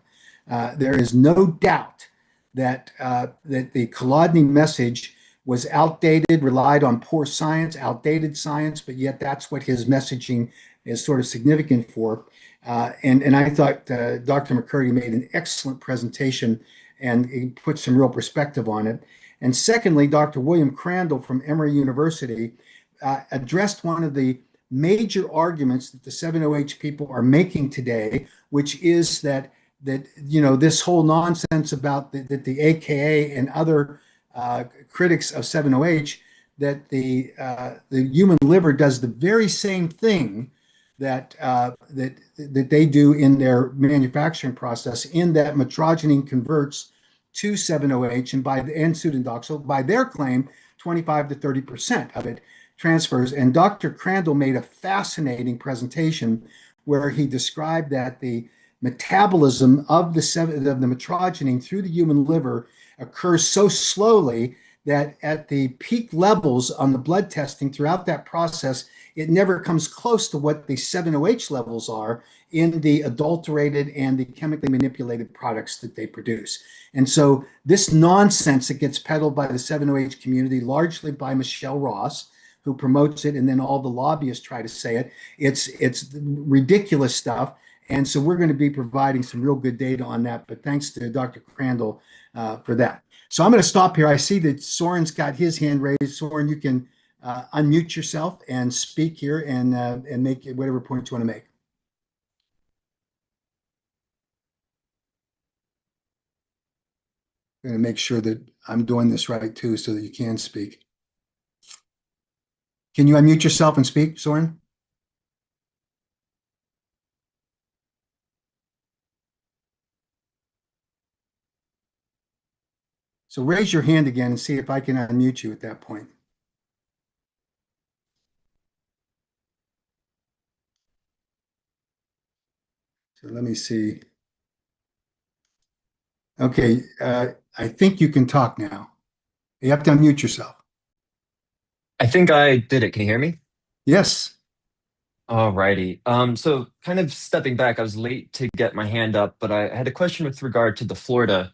There is no doubt that the Kolodny message was outdated, relied on poor science, outdated science, but yet that's what his messaging is sort of significant for. And I thought Dr. McCurdy made an excellent presentation, and he put some real perspective on it. And secondly, Dr. William Crandall from Emory University addressed one of the major arguments that the 7-OH people are making today, which is that this whole nonsense about that the AKA and other critics of 7-OH, that the human liver does the very same thing that they do in their manufacturing process, in that metrogene converts to 7-OH and pseudodoxil. By their claim, 25 to 30% of it transfers. And Dr. Crandall made a fascinating presentation where he described that the metabolism of the metrogene through the human liver occurs so slowly that at the peak levels on the blood testing throughout that process, it never comes close to what the 7-OH levels are in the adulterated and the chemically manipulated products that they produce. And so this nonsense that gets peddled by the 7-OH community, largely by Michelle Ross, who promotes it, and then all the lobbyists try to say it, it's ridiculous stuff. And so we're going to be providing some real good data on that. But thanks to Dr. Crandall for that. So I'm going to stop here. I see that Soren's got his hand raised. Soren, you can unmute yourself and speak here and make whatever point you want to make. I'm going to make sure that I'm doing this right too, so that you can speak. Can you unmute yourself and speak, Soren? So raise your hand again and see if I can unmute you at that point. So let me see. Okay, I think you can talk now. You have to unmute yourself. I think I did it. Can you hear me? Yes. Alrighty. So kind of stepping back, I was late to get my hand up, but I had a question with regard to the Florida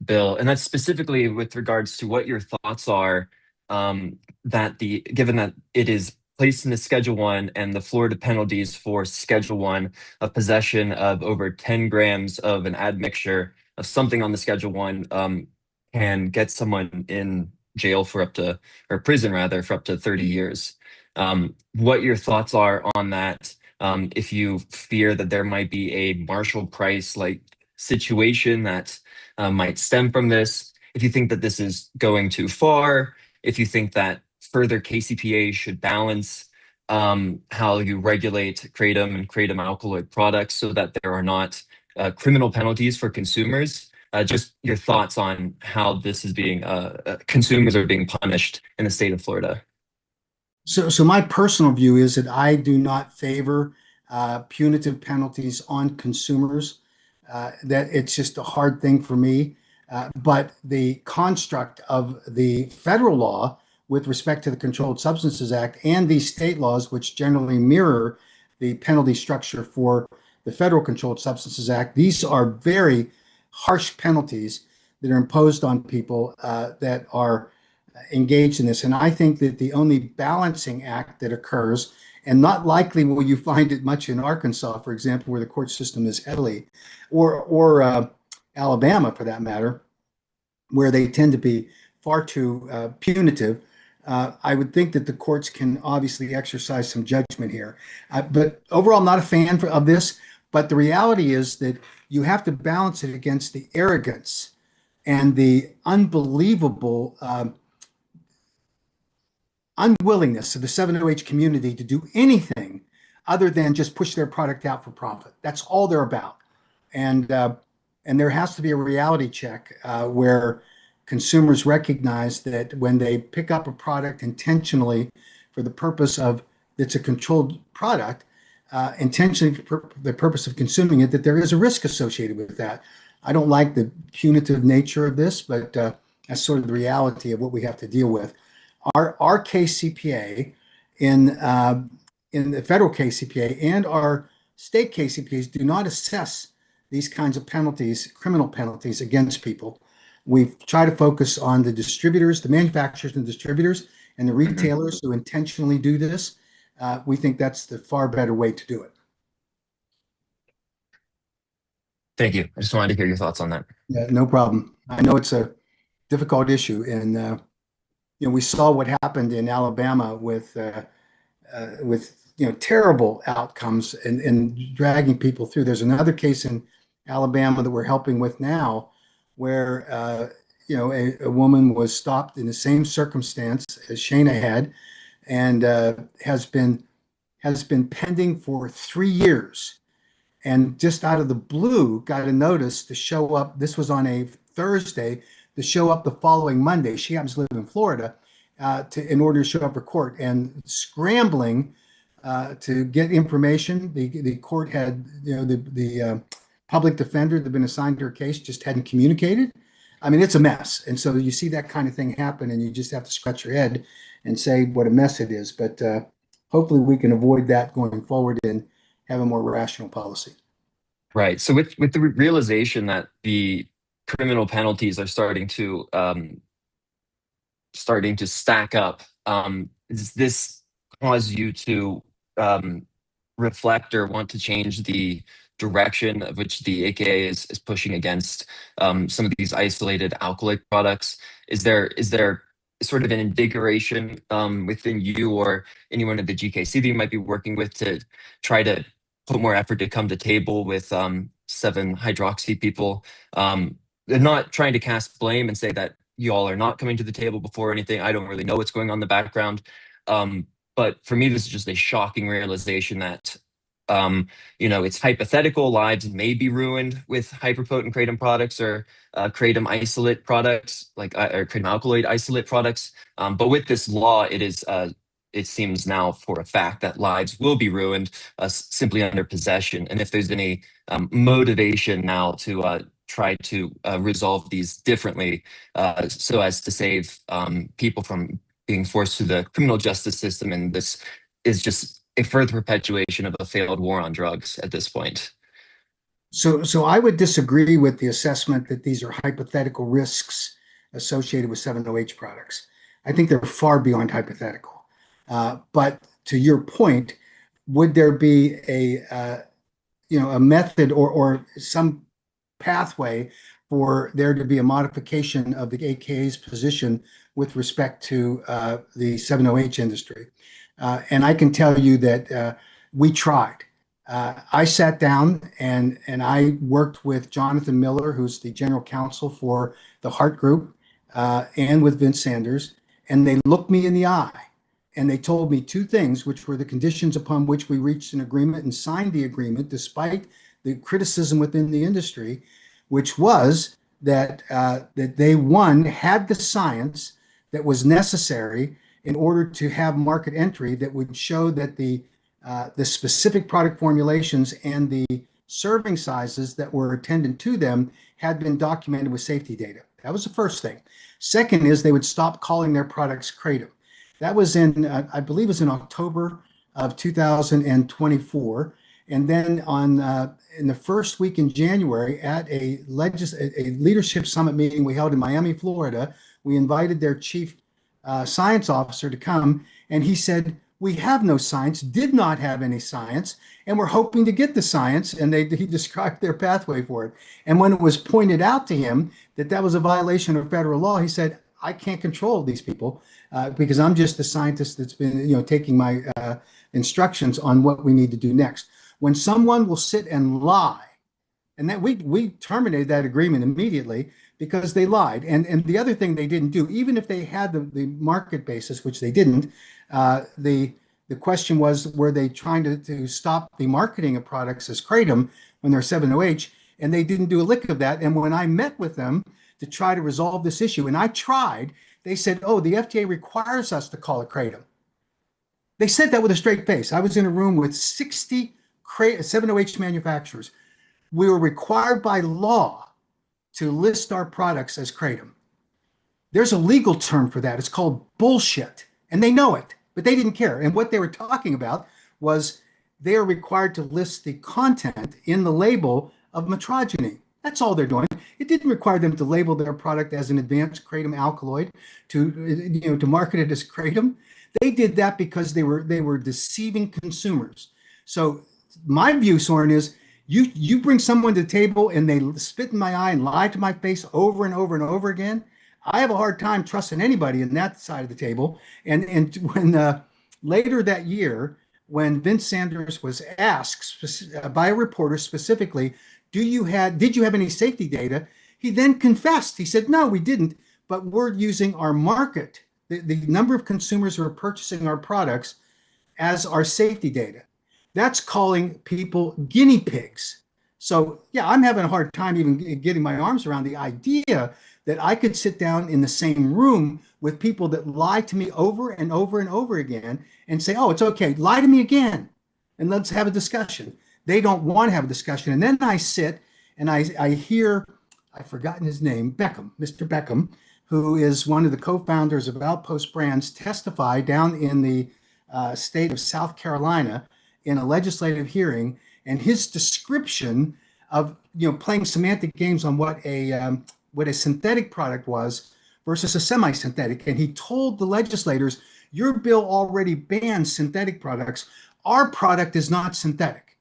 bill, and that's specifically with regards to what your thoughts are, that given that it is placed in the Schedule 1 and the Florida penalties for Schedule 1 of possession of over 10 grams of an admixture of something on the Schedule 1 can get someone in jail for up to, or prison rather, for up to 30 years. What your thoughts are on that, if you fear that there might be a Marshall Price like situation that might stem from this, if you think that this is going too far, if you think that further KCPA should balance how you regulate kratom and kratom alkaloid products so that there are not criminal penalties for consumers. Just your thoughts on how this is being consumers are being punished in the state of Florida. So my personal view is that I do not favor punitive penalties on consumers. That it's just a hard thing for me. But the construct of the federal law with respect to the Controlled Substances Act and these state laws, which generally mirror the penalty structure for the Federal Controlled Substances Act, these are very harsh penalties that are imposed on people that are engaged in this. And I think that the only balancing act that occurs, and not likely will you find it much in Arkansas, for example, where the court system is heavily, or Alabama for that matter, where they tend to be far too punitive. I would think that the courts can obviously exercise some judgment here. But overall, I'm not a fan of this. But the reality is that you have to balance it against the arrogance and the unbelievable unwillingness of the 7-H community to do anything other than just push their product out for profit. That's all they're about. And there has to be a reality check where consumers recognize that when they pick up a product intentionally for the purpose of it's a controlled product, intentionally for the purpose of consuming it, that there is a risk associated with that. I don't like the punitive nature of this, but that's sort of the reality of what we have to deal with. Our KCPA in the federal KCPA and our state KCPAs do not assess these kinds of penalties, criminal penalties against people. We try to focus on the distributors, the manufacturers and distributors, and the retailers who intentionally do this. We think that's the far better way to do it. Thank you. I just wanted to hear your thoughts on that. Yeah, no problem. I know it's a difficult issue, and we saw what happened in Alabama with terrible outcomes and dragging people through. There's another case in Alabama that we're helping with now, where a woman was stopped in the same circumstance as Shayna had, and has been pending for 3 years, and just out of the blue got a notice to show up. This was on a Thursday, to show up the following Monday. She happens to live in Florida, in order to show up for court, and scrambling to get information. The court had, the public defender that had been assigned to her case just hadn't communicated. I mean, it's a mess. And so you see that kind of thing happen, and you just have to scratch your head and say what a mess it is. But hopefully we can avoid that going forward and have a more rational policy. Right. So with the realization that the criminal penalties are starting to stack up, does this cause you to reflect or want to change the direction of which the AKA is pushing against some of these isolated alcoholic products? Is there sort of an invigoration within you or anyone at the GKC that you might be working with to try to put more effort to come to table with 7-hydroxy people? They're not trying to cast blame and say that you all are not coming to the table before or anything. I don't really know what's going on in the background. But for me, this is just a shocking realization that, it's hypothetical. Lives may be ruined with hyperpotent kratom products or kratom isolate products, or kratom alkaloid isolate products. But with this law, it seems now for a fact that lives will be ruined simply under possession. And if there's any motivation now to try to resolve these differently, so as to save people from being forced through the criminal justice system, and this is just a further perpetuation of a failed war on drugs at this point. So I would disagree with the assessment that these are hypothetical risks associated with 7-OH products. I think they're far beyond hypothetical. But to your point, would there be a method or some pathway for there to be a modification of the AKA's position with respect to the 7-OH industry? And I can tell you that we tried. I sat down and I worked with Jonathan Miller, who's the general counsel for the Heart Group, and with Vince Sanders, and they looked me in the eye and they told me two things, which were the conditions upon which we reached an agreement and signed the agreement, despite the criticism within the industry, which was that they, one, had the science that was necessary in order to have market entry that would show that the specific product formulations and the serving sizes that were attendant to them had been documented with safety data. That was the first thing. Second is they would stop calling their products kratom. That was I believe it was in October of 2024. And then in the first week in January at a leadership summit meeting we held in Miami, Florida, we invited their chief science officer to come, and he said, we have no science, did not have any science, and we're hoping to get the science. And he described their pathway for it. And when it was pointed out to him that that was a violation of federal law, he said, I can't control these people because I'm just the scientist that's been taking my instructions on what we need to do next. When someone will sit and lie, and that we terminated that agreement immediately because they lied. And the other thing they didn't do, even if they had the market basis, which they didn't, the question was, were they trying to stop the marketing of products as kratom when they're 7-OH? And they didn't do a lick of that. And when I met with them to try to resolve this issue, and I tried, they said, oh, the FDA requires us to call it kratom. They said that with a straight face. I was in a room with 60 7-OH manufacturers. We were required by law to list our products as kratom. There's a legal term for that. It's called bullshit. And they know it, but they didn't care. And what they were talking about was they are required to list the content in the label of metrogeny. That's all they're doing. It didn't require them to label their product as an advanced kratom alkaloid to market it as kratom. They did that because they were deceiving consumers. So my view, Soren, is you bring someone to the table and they spit in my eye and lie to my face over and over and over again. I have a hard time trusting anybody in that side of the table. And when later that year, when Vince Sanders was asked by a reporter specifically, did you have any safety data? He then confessed. He said, no, we didn't, but we're using our market, the number of consumers who are purchasing our products as our safety data. That's calling people guinea pigs. So yeah, I'm having a hard time even getting my arms around the idea that I could sit down in the same room with people that lie to me over and over and over again and say, oh, it's okay, lie to me again, and let's have a discussion. They don't want to have a discussion. And then I sit and I hear, I've forgotten his name, Mr. Beckham, who is one of the co-founders of Outpost Brands, testify down in the state of South Carolina in a legislative hearing, and his description of playing semantic games on what a synthetic product was versus a semi-synthetic. And he told the legislators, your bill already bans synthetic products. our product is not synthetic.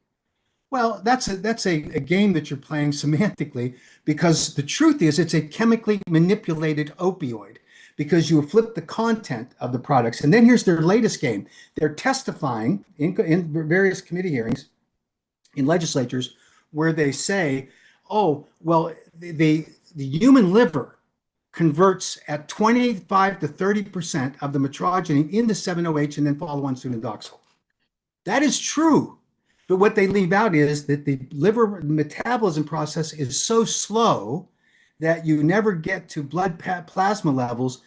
Well, that's a game that you're playing semantically, because the truth is it's a chemically manipulated opioid, because you flip the content of the products. And then here's their latest game. They're testifying in various committee hearings in legislatures where they say, oh, well, the human liver converts at 25 to 30% of the metrogeny into 7-OH and then follow on sundoxil. That is true. But what they leave out is that the liver metabolism process is so slow that you never get to blood plasma levels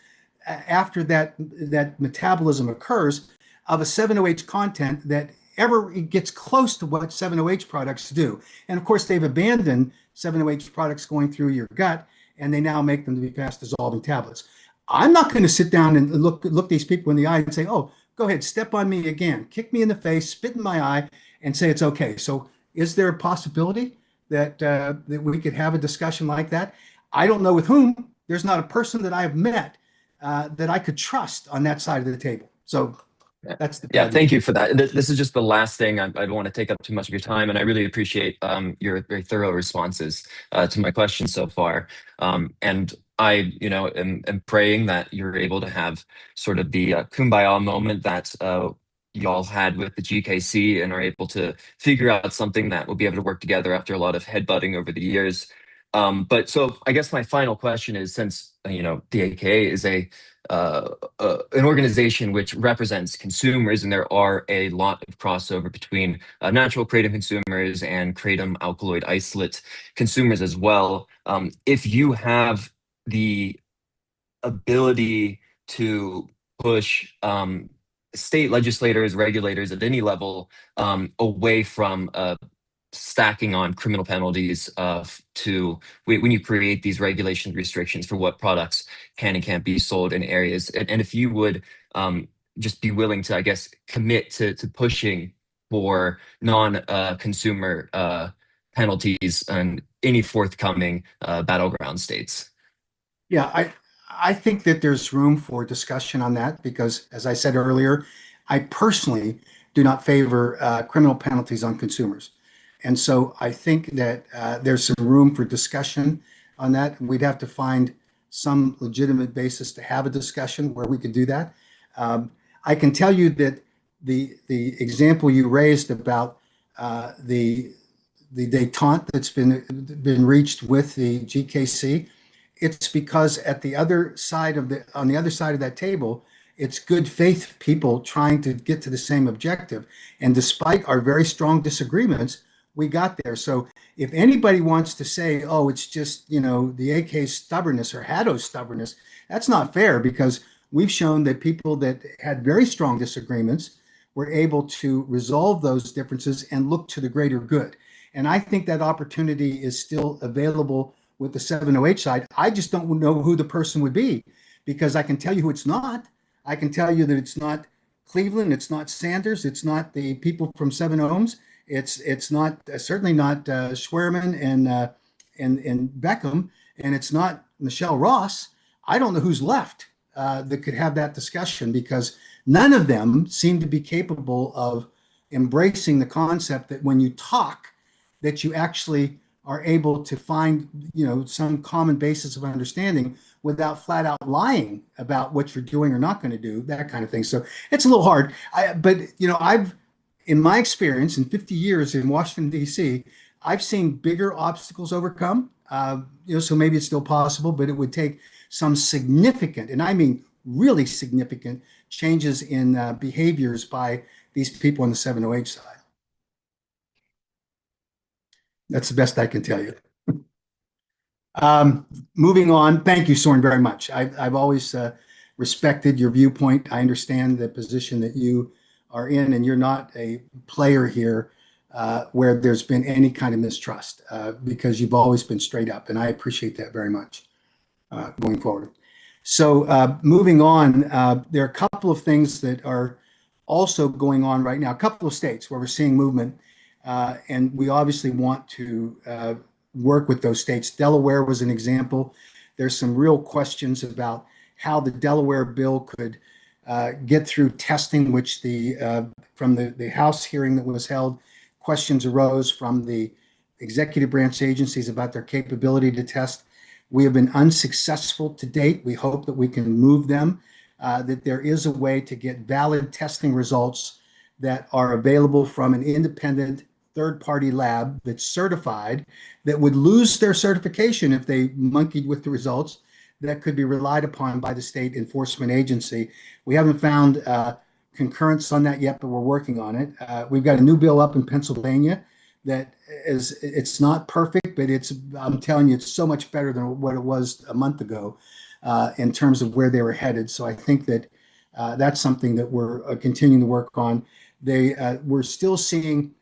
after that metabolism occurs of a 7-OH content that ever gets close to what 7-OH products do. And of course, they've abandoned 7-OH products going through your gut, and they now make them to be fast dissolving tablets. I'm not going to sit down and look these people in the eye and say, oh, go ahead, step on me again, kick me in the face, spit in my eye, and say it's okay. So is there a possibility that that we could have a discussion like that? I don't know with whom. There's not a person that I've met that I could trust on that side of the table. So that's the Yeah, thank you for that. This is just the last thing. I don't want to take up too much of your time, and I really appreciate your very thorough responses to my questions so far. And I, am praying that you're able to have sort of the kumbaya moment that y'all had with the GKC, and are able to figure out something that will be able to work together after a lot of headbutting over the years. But so I guess my final question is, since the AKA is an organization which represents consumers, and there are a lot of crossover between natural kratom consumers and kratom alkaloid isolate consumers as well. If you have the ability to push state legislators, regulators at any level away from stacking on criminal penalties to when you create these regulation restrictions for what products can and can't be sold in areas. And if you would just be willing to, I guess, commit to pushing for non-consumer penalties in any forthcoming battleground states. Yeah, I think that there's room for discussion on that, because, as I said earlier, I personally do not favor criminal penalties on consumers. And so I think that there's some room for discussion on that. We'd have to find some legitimate basis to have a discussion where we could do that. I can tell you that the example you raised about the detente that's been reached with the GKC, it's because on the other side of that table, it's good faith people trying to get to the same objective. And despite our very strong disagreements, we got there. So if anybody wants to say, oh, it's just, the AK's stubbornness or Haddo's stubbornness, that's not fair, because we've shown that people that had very strong disagreements were able to resolve those differences and look to the greater good. And I think that opportunity is still available with the 7-OH side. I just don't know who the person would be, because I can tell you who it's not. I can tell you that it's not Cleveland, it's not Sanders, it's not the people from 7-Ohms, it's not certainly not Schwerman and Beckham, and it's not Michelle Ross. I don't know who's left that could have that discussion, because none of them seem to be capable of embracing the concept that when you talk, that you actually are able to find, some common basis of understanding without flat out lying about what you're doing or not going to do, that kind of thing. So it's a little hard. But I've, in my experience in 50 years in Washington, D.C., I've seen bigger obstacles overcome. So maybe it's still possible, but it would take some significant, and I mean really significant, changes in behaviors by these people on the 7-OH side. That's the best I can tell you. Moving on. Thank you, Soren, very much. I've always respected your viewpoint. I understand the position that you are in, and you're not a player here where there's been any kind of mistrust, because you've always been straight up, and I appreciate that very much going forward. So moving on, there are a couple of things that are also going on right now, a couple of states where we're seeing movement, and we obviously want to work with those states. Delaware was an example. There's some real questions about how the Delaware bill could get through testing, which from the House hearing that was held, questions arose from the executive branch agencies about their capability to test. We have been unsuccessful to date. We hope that we can move them, that there is a way to get valid testing results that are available from an independent third-party lab that's certified, that would lose their certification if they monkeyed with the results, that could be relied upon by the state enforcement agency. We haven't found concurrence on that yet, but we're working on it. We've got a new bill up in Pennsylvania that it's not perfect, but I'm telling you, it's so much better than what it was a month ago in terms of where they were headed. So I think that that's something that we're continuing to work on. We're still seeing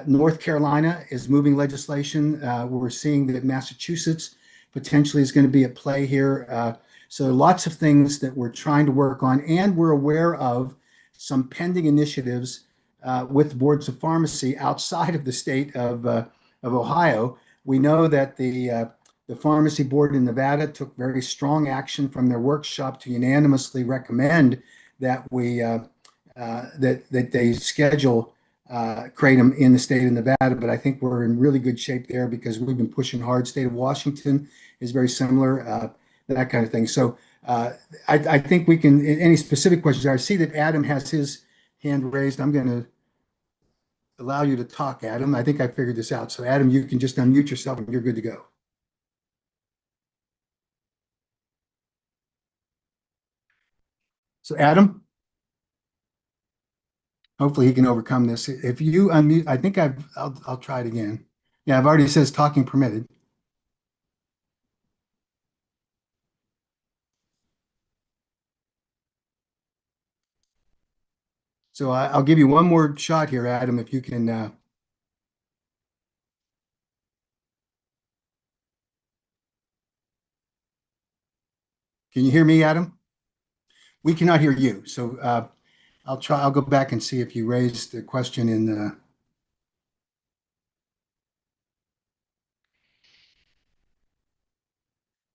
North Carolina is moving legislation. We're seeing that Massachusetts potentially is going to be at play here. So lots of things that we're trying to work on, and we're aware of some pending initiatives with boards of pharmacy outside of the state of Ohio. We know that the pharmacy board in Nevada took very strong action from their workshop to unanimously recommend that that they schedule kratom in the state of Nevada, but I think we're in really good shape there because we've been pushing hard. State of Washington is very similar, that kind of thing. So I think we can, any specific questions, I see that Adam has his hand raised. I'm going to allow you to talk, Adam. I think I figured this out. So Adam, you can just unmute yourself and you're good to go. So Adam? Hopefully he can overcome this. If you unmute, I think I'll try it again. Yeah, I've already says talking permitted. So I'll give you one more shot here, Adam, if you can. Can you hear me, Adam? We cannot hear you. So I'll go back and see if you raised the question in the.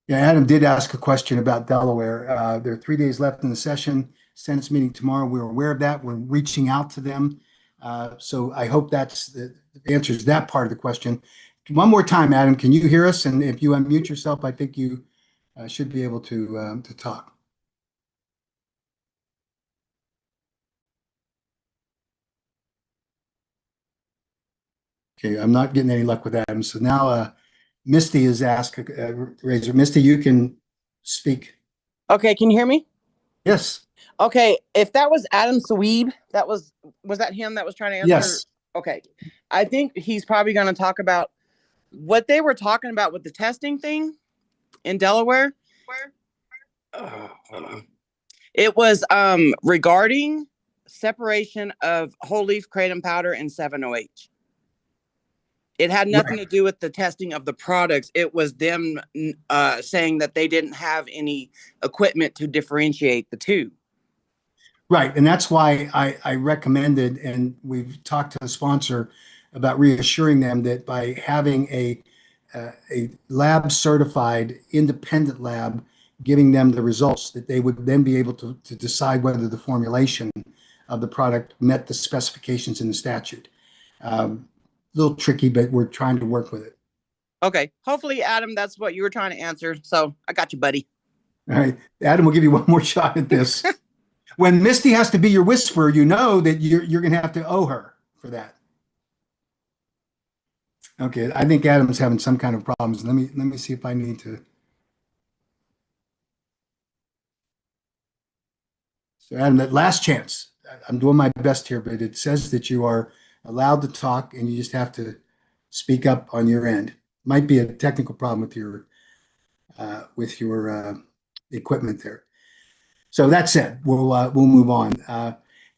Yeah, Adam did ask a question about Delaware. There are 3 days left in the session. Senate's meeting tomorrow. We're aware of that. We're reaching out to them. So I hope that answers that part of the question. One more time, Adam, can you hear us? And if you unmute yourself, I think you should be able to talk. Okay, I'm not getting any luck with Adam. So now Misty is asked, Razor. Misty, you can speak. Okay, can you hear me? Yes. Okay, if that was Adam Sweeb, was that him that was trying to answer? Yes. Okay, I think he's probably going to talk about what they were talking about with the testing thing in Delaware. Hold on. It was regarding separation of whole leaf kratom powder and 7-OH. It had nothing to do with the testing of the products. It was them saying that they didn't have any equipment to differentiate the two. Right. And that's why I recommended, and we've talked to the sponsor about reassuring them that by having a lab certified independent lab giving them the results, that they would then be able to decide whether the formulation of the product met the specifications in the statute. A little tricky, but we're trying to work with it. Okay. Hopefully, Adam, that's what you were trying to answer. So I got you, buddy. All right. Adam, we'll give you one more shot at this. When Misty has to be your whisperer, you know that you're going to have to owe her for that. Okay, I think Adam's having some kind of problems. Let me see if I need to. So Adam, that last chance. I'm doing my best here, but it says that you are allowed to talk and you just have to speak up on your end. Might be a technical problem with your equipment there. So that said, we'll move on.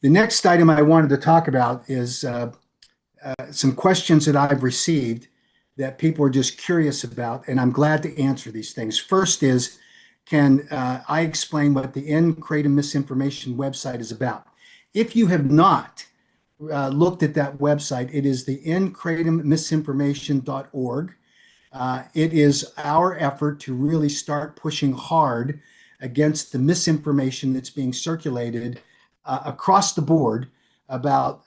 The next item I wanted to talk about is some questions that I've received that people are just curious about, and I'm glad to answer these things. First is, can I explain what the End Kratom Misinformation website is about? If you have not looked at that website, it is the endkratommisinformation.org. It is our effort to really start pushing hard against the misinformation that's being circulated across the board about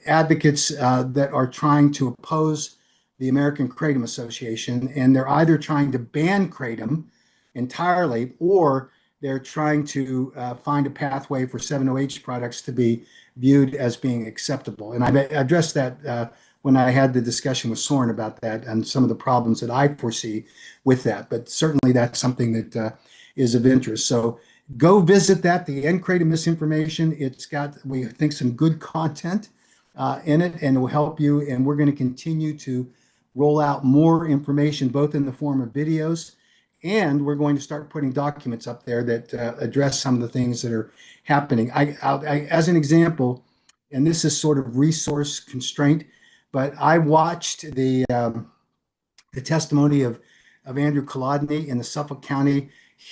advocates that are trying to oppose the American Kratom Association, and they're either trying to ban kratom entirely, or they're trying to find a pathway for 7-OH products to be viewed as being acceptable. And I addressed that when I had the discussion with Soren about that and some of the problems that I foresee with that. But certainly that's something that is of interest. So go visit that, the End Kratom Misinformation. It's got, we think, some good content in it, and it will help you. And we're going to continue to roll out more information, both in the form of videos, and we're going to start putting documents up there that address some of the things that are happening. As an example, and this is sort of resource constraint, but I watched the testimony of Andrew Kolodny in the Suffolk County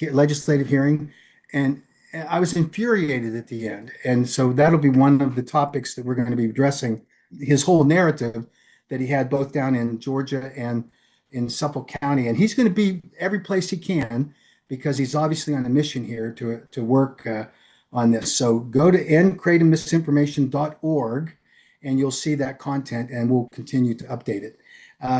legislative hearing, and I was infuriated at the end. And so that'll be one of the topics that we're going to be addressing, his whole narrative that he had both down in Georgia and in Suffolk County. And he's going to be every place he can, because he's obviously on a mission here to work on this. So go to endkratommisinformation.org and you'll see that content, and we'll continue to update it.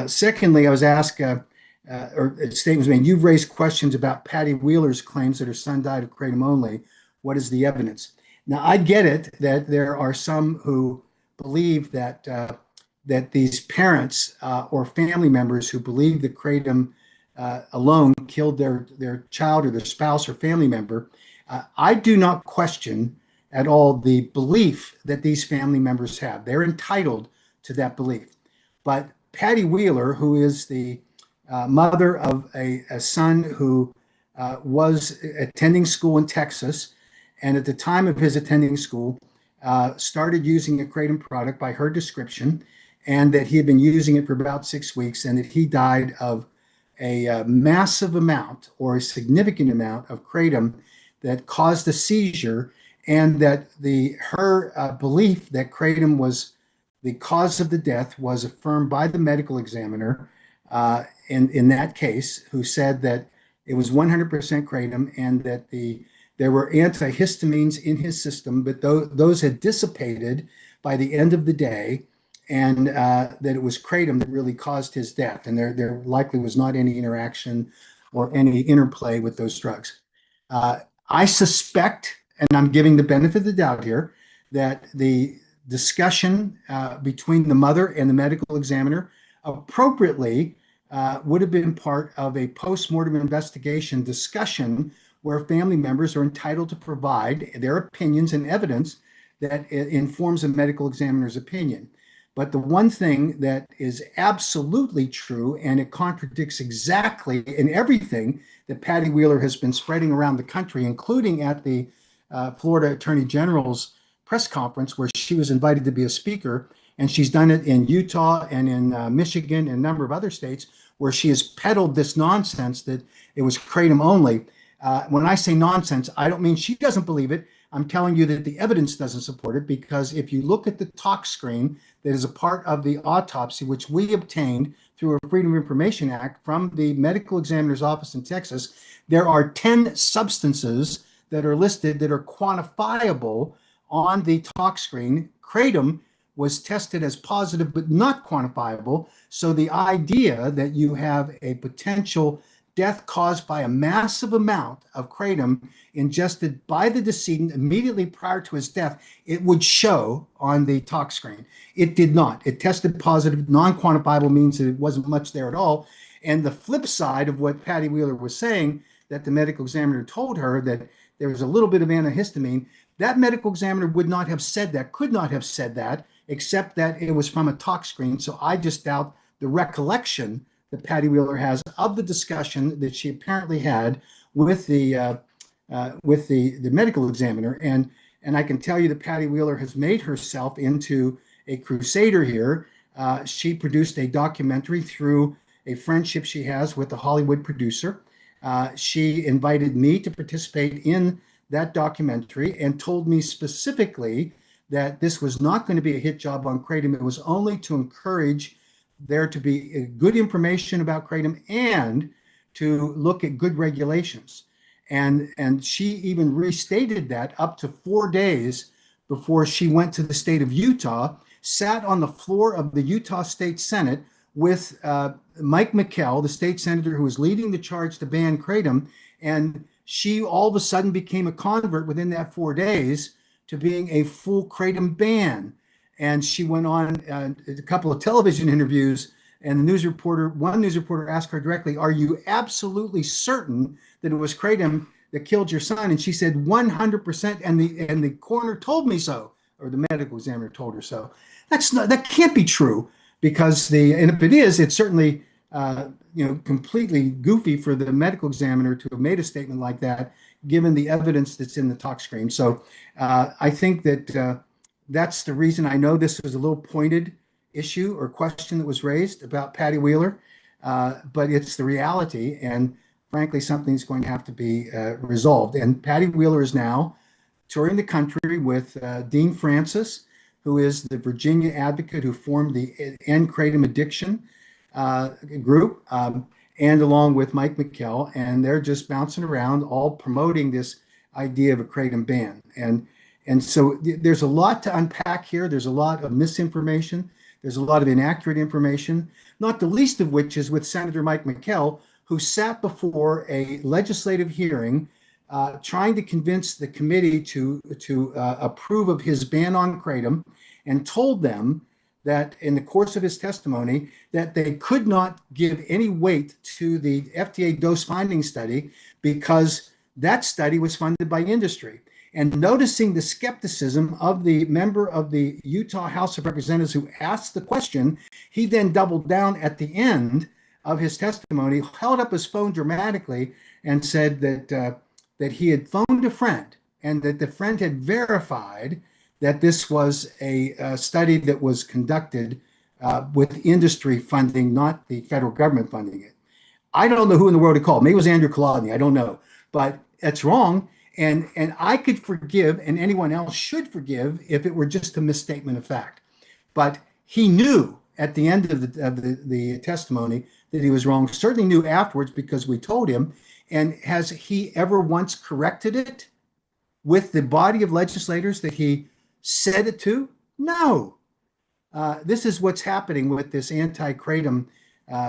Secondly, I was asked, or a statement was made, you've raised questions about Patty Wheeler's claims that her son died of kratom only. What is the evidence? Now, I get it that there are some who believe that that these parents or family members who believe that kratom alone killed their child or their spouse or family member. I do not question at all the belief that these family members have. They're entitled to that belief. But Patty Wheeler, who is the mother of a son who was attending school in Texas, and at the time of his attending school, started using a kratom product by her description, and that he had been using it for about 6 weeks, and that he died of a massive amount or a significant amount of kratom that caused a seizure, and that her belief that kratom was the cause of the death was affirmed by the medical examiner in that case, who said that it was 100% kratom, and that there were antihistamines in his system, but those had dissipated by the end of the day, and that it was kratom that really caused his death, and there likely was not any interaction or any interplay with those drugs. I suspect, and I'm giving the benefit of the doubt here, that the discussion between the mother and the medical examiner appropriately would have been part of a post-mortem investigation discussion where family members are entitled to provide their opinions and evidence that informs a medical examiner's opinion. But the one thing that is absolutely true, and it contradicts exactly in everything that Patty Wheeler has been spreading around the country, including at the Florida Attorney General's press conference, where she was invited to be a speaker, and she's done it in Utah and in Michigan and a number of other states, where she has peddled this nonsense that it was kratom only. When I say nonsense, I don't mean she doesn't believe it. I'm telling you that the evidence doesn't support it, because if you look at the talk screen that is a part of the autopsy, which we obtained through a Freedom of Information Act from the medical examiner's office in Texas, there are 10 substances that are listed that are quantifiable on the talk screen. Kratom was tested as positive but not quantifiable. So the idea that you have a potential death caused by a massive amount of kratom ingested by the decedent immediately prior to his death, it would show on the talk screen. It did not. It tested positive. Non-quantifiable means that it wasn't much there at all. And the flip side of what Patty Wheeler was saying, that the medical examiner told her that there was a little bit of antihistamine, that medical examiner would not have said that, could not have said that, except that it was from a talk screen. So I just doubt the recollection that Patty Wheeler has of the discussion that she apparently had with the medical examiner. And I can tell you that Patty Wheeler has made herself into a crusader here. She produced a documentary through a friendship she has with a Hollywood producer. She invited me to participate in that documentary and told me specifically that this was not going to be a hit job on kratom. It was only to encourage there to be good information about kratom and to look at good regulations. And she even restated that up to 4 days before she went to the state of Utah, sat on the floor of the Utah State Senate with Mike McKell, the state senator who was leading the charge to ban kratom. And she all of a sudden became a convert within that 4 days to being a full kratom ban. And she went on a couple of television interviews, and one news reporter asked her directly, "Are you absolutely certain that it was kratom that killed your son?" And she said, 100%. And the coroner told me so, or the medical examiner told her so. That can't be true, because and if it is, it's certainly completely goofy for the medical examiner to have made a statement like that, given the evidence that's in the tox screen. So I think that that's the reason. I know this was a little pointed issue or question that was raised about Patty Wheeler, but it's the reality, and frankly, something's going to have to be resolved. And Patty Wheeler is now touring the country with Dean Francis, who is the Virginia advocate who formed the End Kratom Addiction group, and along with Mike McKell, and they're just bouncing around, all promoting this idea of a kratom ban. And so there's a lot to unpack here. There's a lot of misinformation. There's a lot of inaccurate information, not the least of which is with Senator Mike McKell, who sat before a legislative hearing trying to convince the committee to approve of his ban on kratom, and told them that in the course of his testimony that they could not give any weight to the FDA dose finding study because that study was funded by industry. And noticing the skepticism of the member of the Utah House of Representatives who asked the question, he then doubled down at the end of his testimony, held up his phone dramatically, and said that he had phoned a friend, and that the friend had verified that this was a study that was conducted with industry funding, not the federal government funding it. I don't know who in the world he called. Maybe it was Andrew Kolodny. I don't know. But it's wrong. And I could forgive, and anyone else should forgive, if it were just a misstatement of fact. But he knew at the end of the testimony that he was wrong. Certainly knew afterwards, because we told him. And has he ever once corrected it with the body of legislators that he said it to? No. This is what's happening with this anti-kratom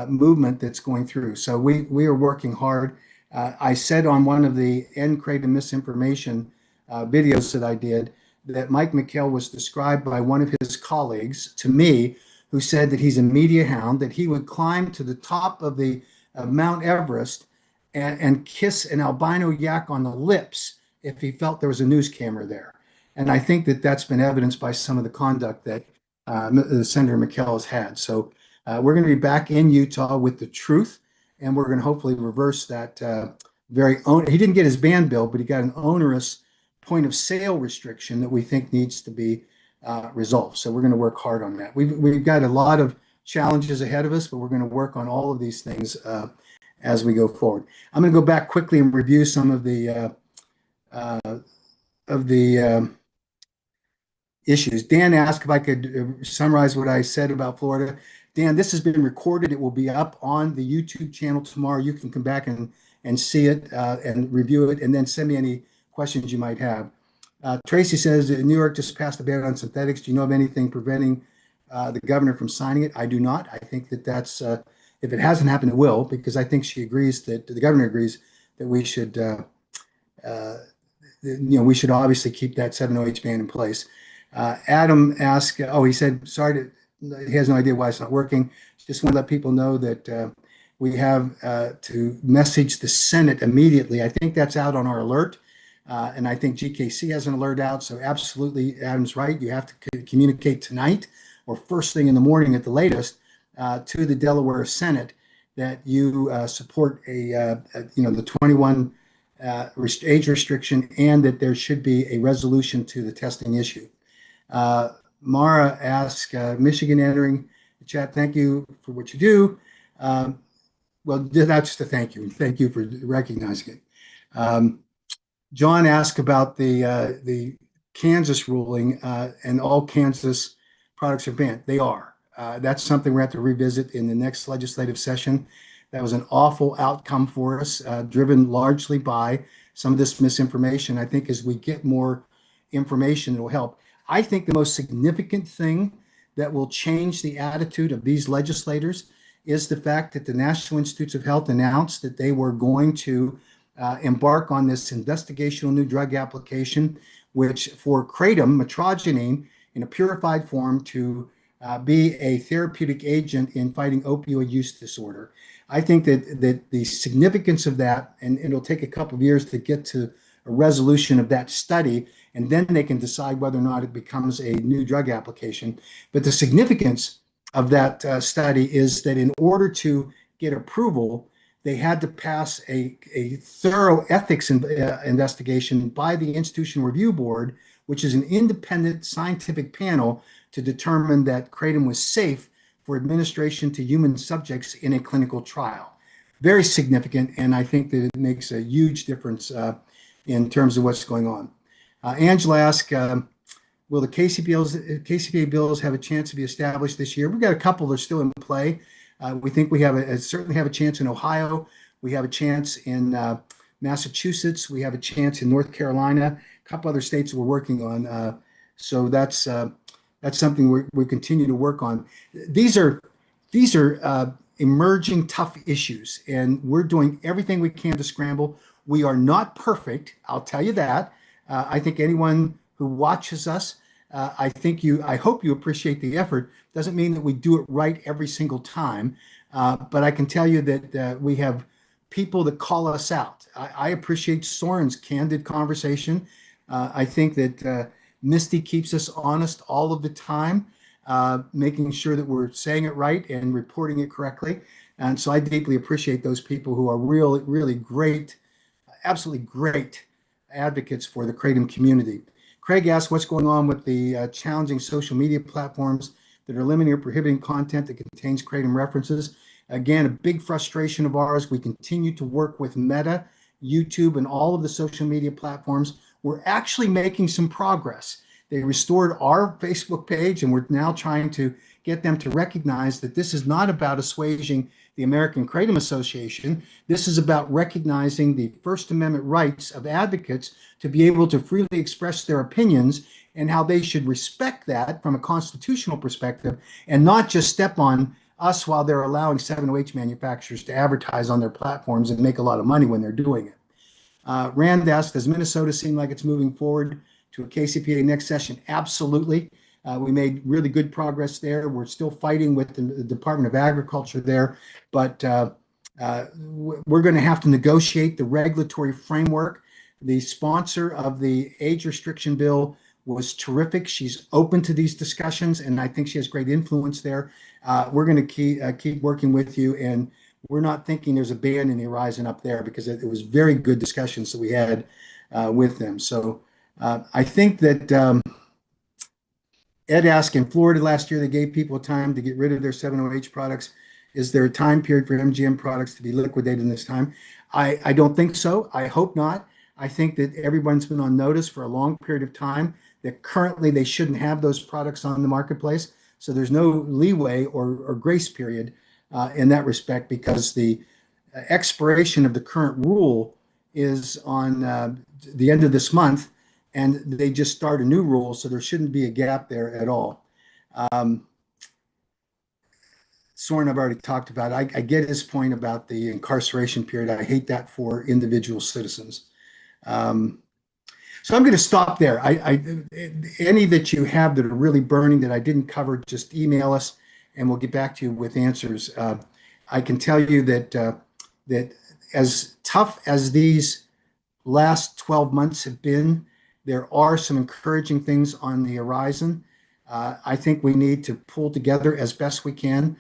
movement that's going through. So we are working hard. I said on one of the End Kratom Misinformation videos that I did that Mike McKell was described by one of his colleagues to me, who said that he's a media hound, that he would climb to the top of the Mount Everest and kiss an albino yak on the lips if he felt there was a news camera there. And I think that that's been evidenced by some of the conduct that Senator McKell has had. So we're going to be back in Utah with the truth, and we're going to hopefully reverse that he didn't get his ban bill, but he got an onerous point of sale restriction that we think needs to be resolved. So we're going to work hard on that. We've got a lot of challenges ahead of us, but we're going to work on all of these things as we go forward. I'm going to go back quickly and review some of the issues. Dan asked if I could summarize what I said about Florida. Dan, this has been recorded. It will be up on the YouTube channel tomorrow. You can come back and see it and review it, and then send me any questions you might have. Tracy says New York just passed a ban on synthetics. Do you know of anything preventing the governor from signing it? I do not. I think that that's, if it hasn't happened, it will, because I think she agrees that the governor agrees that we should, we should obviously keep that 708 ban in place. Adam asked, he said, sorry, he has no idea why it's not working. Just want to let people know that we have to message the Senate immediately. I think that's out on our alert. And I think GKC has an alert out. So absolutely, Adam's right. You have to communicate tonight or first thing in the morning at the latest to the Delaware Senate that you support the 21 age restriction, and that there should be a resolution to the testing issue. Mara asked, Michigan entering the chat. Thank you for what you do. Well, that's just a thank you. Thank you for recognizing it. John asked about the Kansas ruling, and all Kansas products are banned. They are. That's something we have to revisit in the next legislative session. That was an awful outcome for us, driven largely by some of this misinformation. I think as we get more information, it'll help. I think the most significant thing that will change the attitude of these legislators is the fact that the National Institutes of Health announced that they were going to embark on this investigational new drug application, which for kratom, metrogenine, in a purified form to be a therapeutic agent in fighting opioid use disorder. I think that the significance of that, and it'll take a couple of years to get to a resolution of that study, and then they can decide whether or not it becomes a new drug application. But the significance of that study is that in order to get approval, they had to pass a thorough ethics investigation by the Institution Review Board, which is an independent scientific panel to determine that kratom was safe for administration to human subjects in a clinical trial. Very significant, and I think that it makes a huge difference in terms of what's going on. Angela asked, will the KCPA bills have a chance to be established this year? We've got a couple that are still in play. We think we certainly have a chance in Ohio. We have a chance in Massachusetts. We have a chance in North Carolina. A couple other states we're working on. So that's something we continue to work on. These are emerging tough issues, and we're doing everything we can to scramble. We are not perfect, I'll tell you that. I think anyone who watches us, I hope you appreciate the effort. Doesn't mean that we do it right every single time, but I can tell you that we have people that call us out. I appreciate Soren's candid conversation. I think that Misty keeps us honest all of the time, making sure that we're saying it right and reporting it correctly. And so I deeply appreciate those people who are really, really great, absolutely great advocates for the kratom community. Craig asked what's going on with the challenging social media platforms that are limiting or prohibiting content that contains kratom references. Again, a big frustration of ours. We continue to work with Meta, YouTube, and all of the social media platforms. We're actually making some progress. They restored our Facebook page, and we're now trying to get them to recognize that this is not about assuaging the American Kratom Association. This is about recognizing the First Amendment rights of advocates to be able to freely express their opinions and how they should respect that from a constitutional perspective and not just step on us while they're allowing 708 manufacturers to advertise on their platforms and make a lot of money when they're doing it. Rand asked, does Minnesota seem like it's moving forward to a KCPA next session? Absolutely. We made really good progress there. We're still fighting with the Department of Agriculture there, but we're going to have to negotiate the regulatory framework. The sponsor of the age restriction bill was terrific. She's open to these discussions, and I think she has great influence there. We're going to keep working with you, and we're not thinking there's a ban in the horizon up there because it was very good discussions that we had with them. So I think that Ed asked, in Florida last year, they gave people time to get rid of their 708 products. Is there a time period for MGM products to be liquidated in this time? I don't think so. I hope not. I think that everyone's been on notice for a long period of time that currently they shouldn't have those products on the marketplace. So there's no leeway or grace period in that respect, because the expiration of the current rule is on the end of this month, and they just start a new rule, so there shouldn't be a gap there at all. Soren, I've already talked about. I get his point about the incarceration period. I hate that for individual citizens. So I'm going to stop there. Any that you have that are really burning that I didn't cover, just email us, and we'll get back to you with answers. I can tell you that that as tough as these last 12 months have been, there are some encouraging things on the horizon. I think we need to pull together as best we can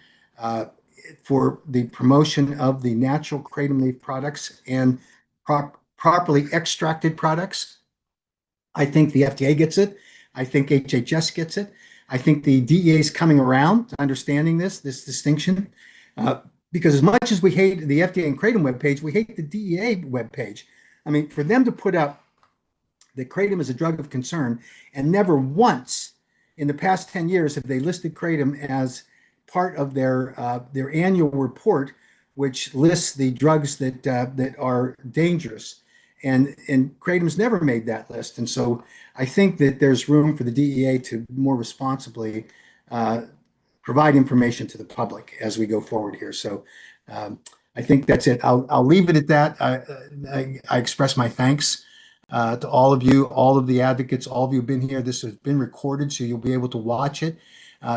for the promotion of the natural kratom leaf products and properly extracted products. I think the FDA gets it. I think HHS gets it. I think the DEA is coming around to understanding this distinction. Because as much as we hate the FDA and kratom webpage, we hate the DEA webpage. I mean, for them to put up that kratom is a drug of concern, and never once in the past 10 years have they listed kratom as part of their annual report, which lists the drugs that are dangerous. and Kratom's never made that list. And so I think that there's room for the DEA to more responsibly provide information to the public as we go forward here. So I think that's it. I'll leave it at that. I express my thanks to all of you, all of the advocates, all of you who've been here. This has been recorded, so you'll be able to watch it,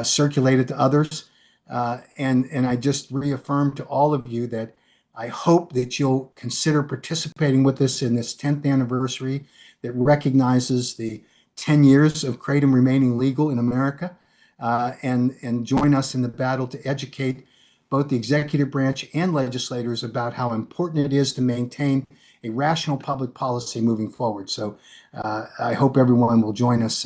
circulate it to others. And I just reaffirm to all of you that I hope that you'll consider participating with us in this 10th anniversary that recognizes the 10 years of Kratom remaining legal in America, and join us in the battle to educate both the executive branch and legislators about how important it is to maintain a rational public policy moving forward. So I hope everyone will join us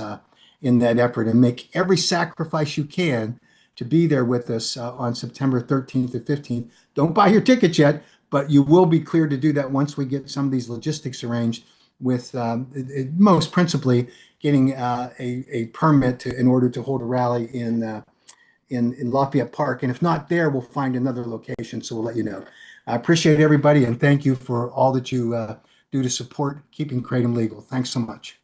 in that effort and make every sacrifice you can to be there with us on September 13th and 15th. Don't buy your tickets yet, but you will be clear to do that once we get some of these logistics arranged, with most principally getting a permit in order to hold a rally in Lafayette Park. And if not there, we'll find another location. So we'll let you know. I appreciate everybody, and thank you for all that you do to support keeping Kratom legal. Thanks so much.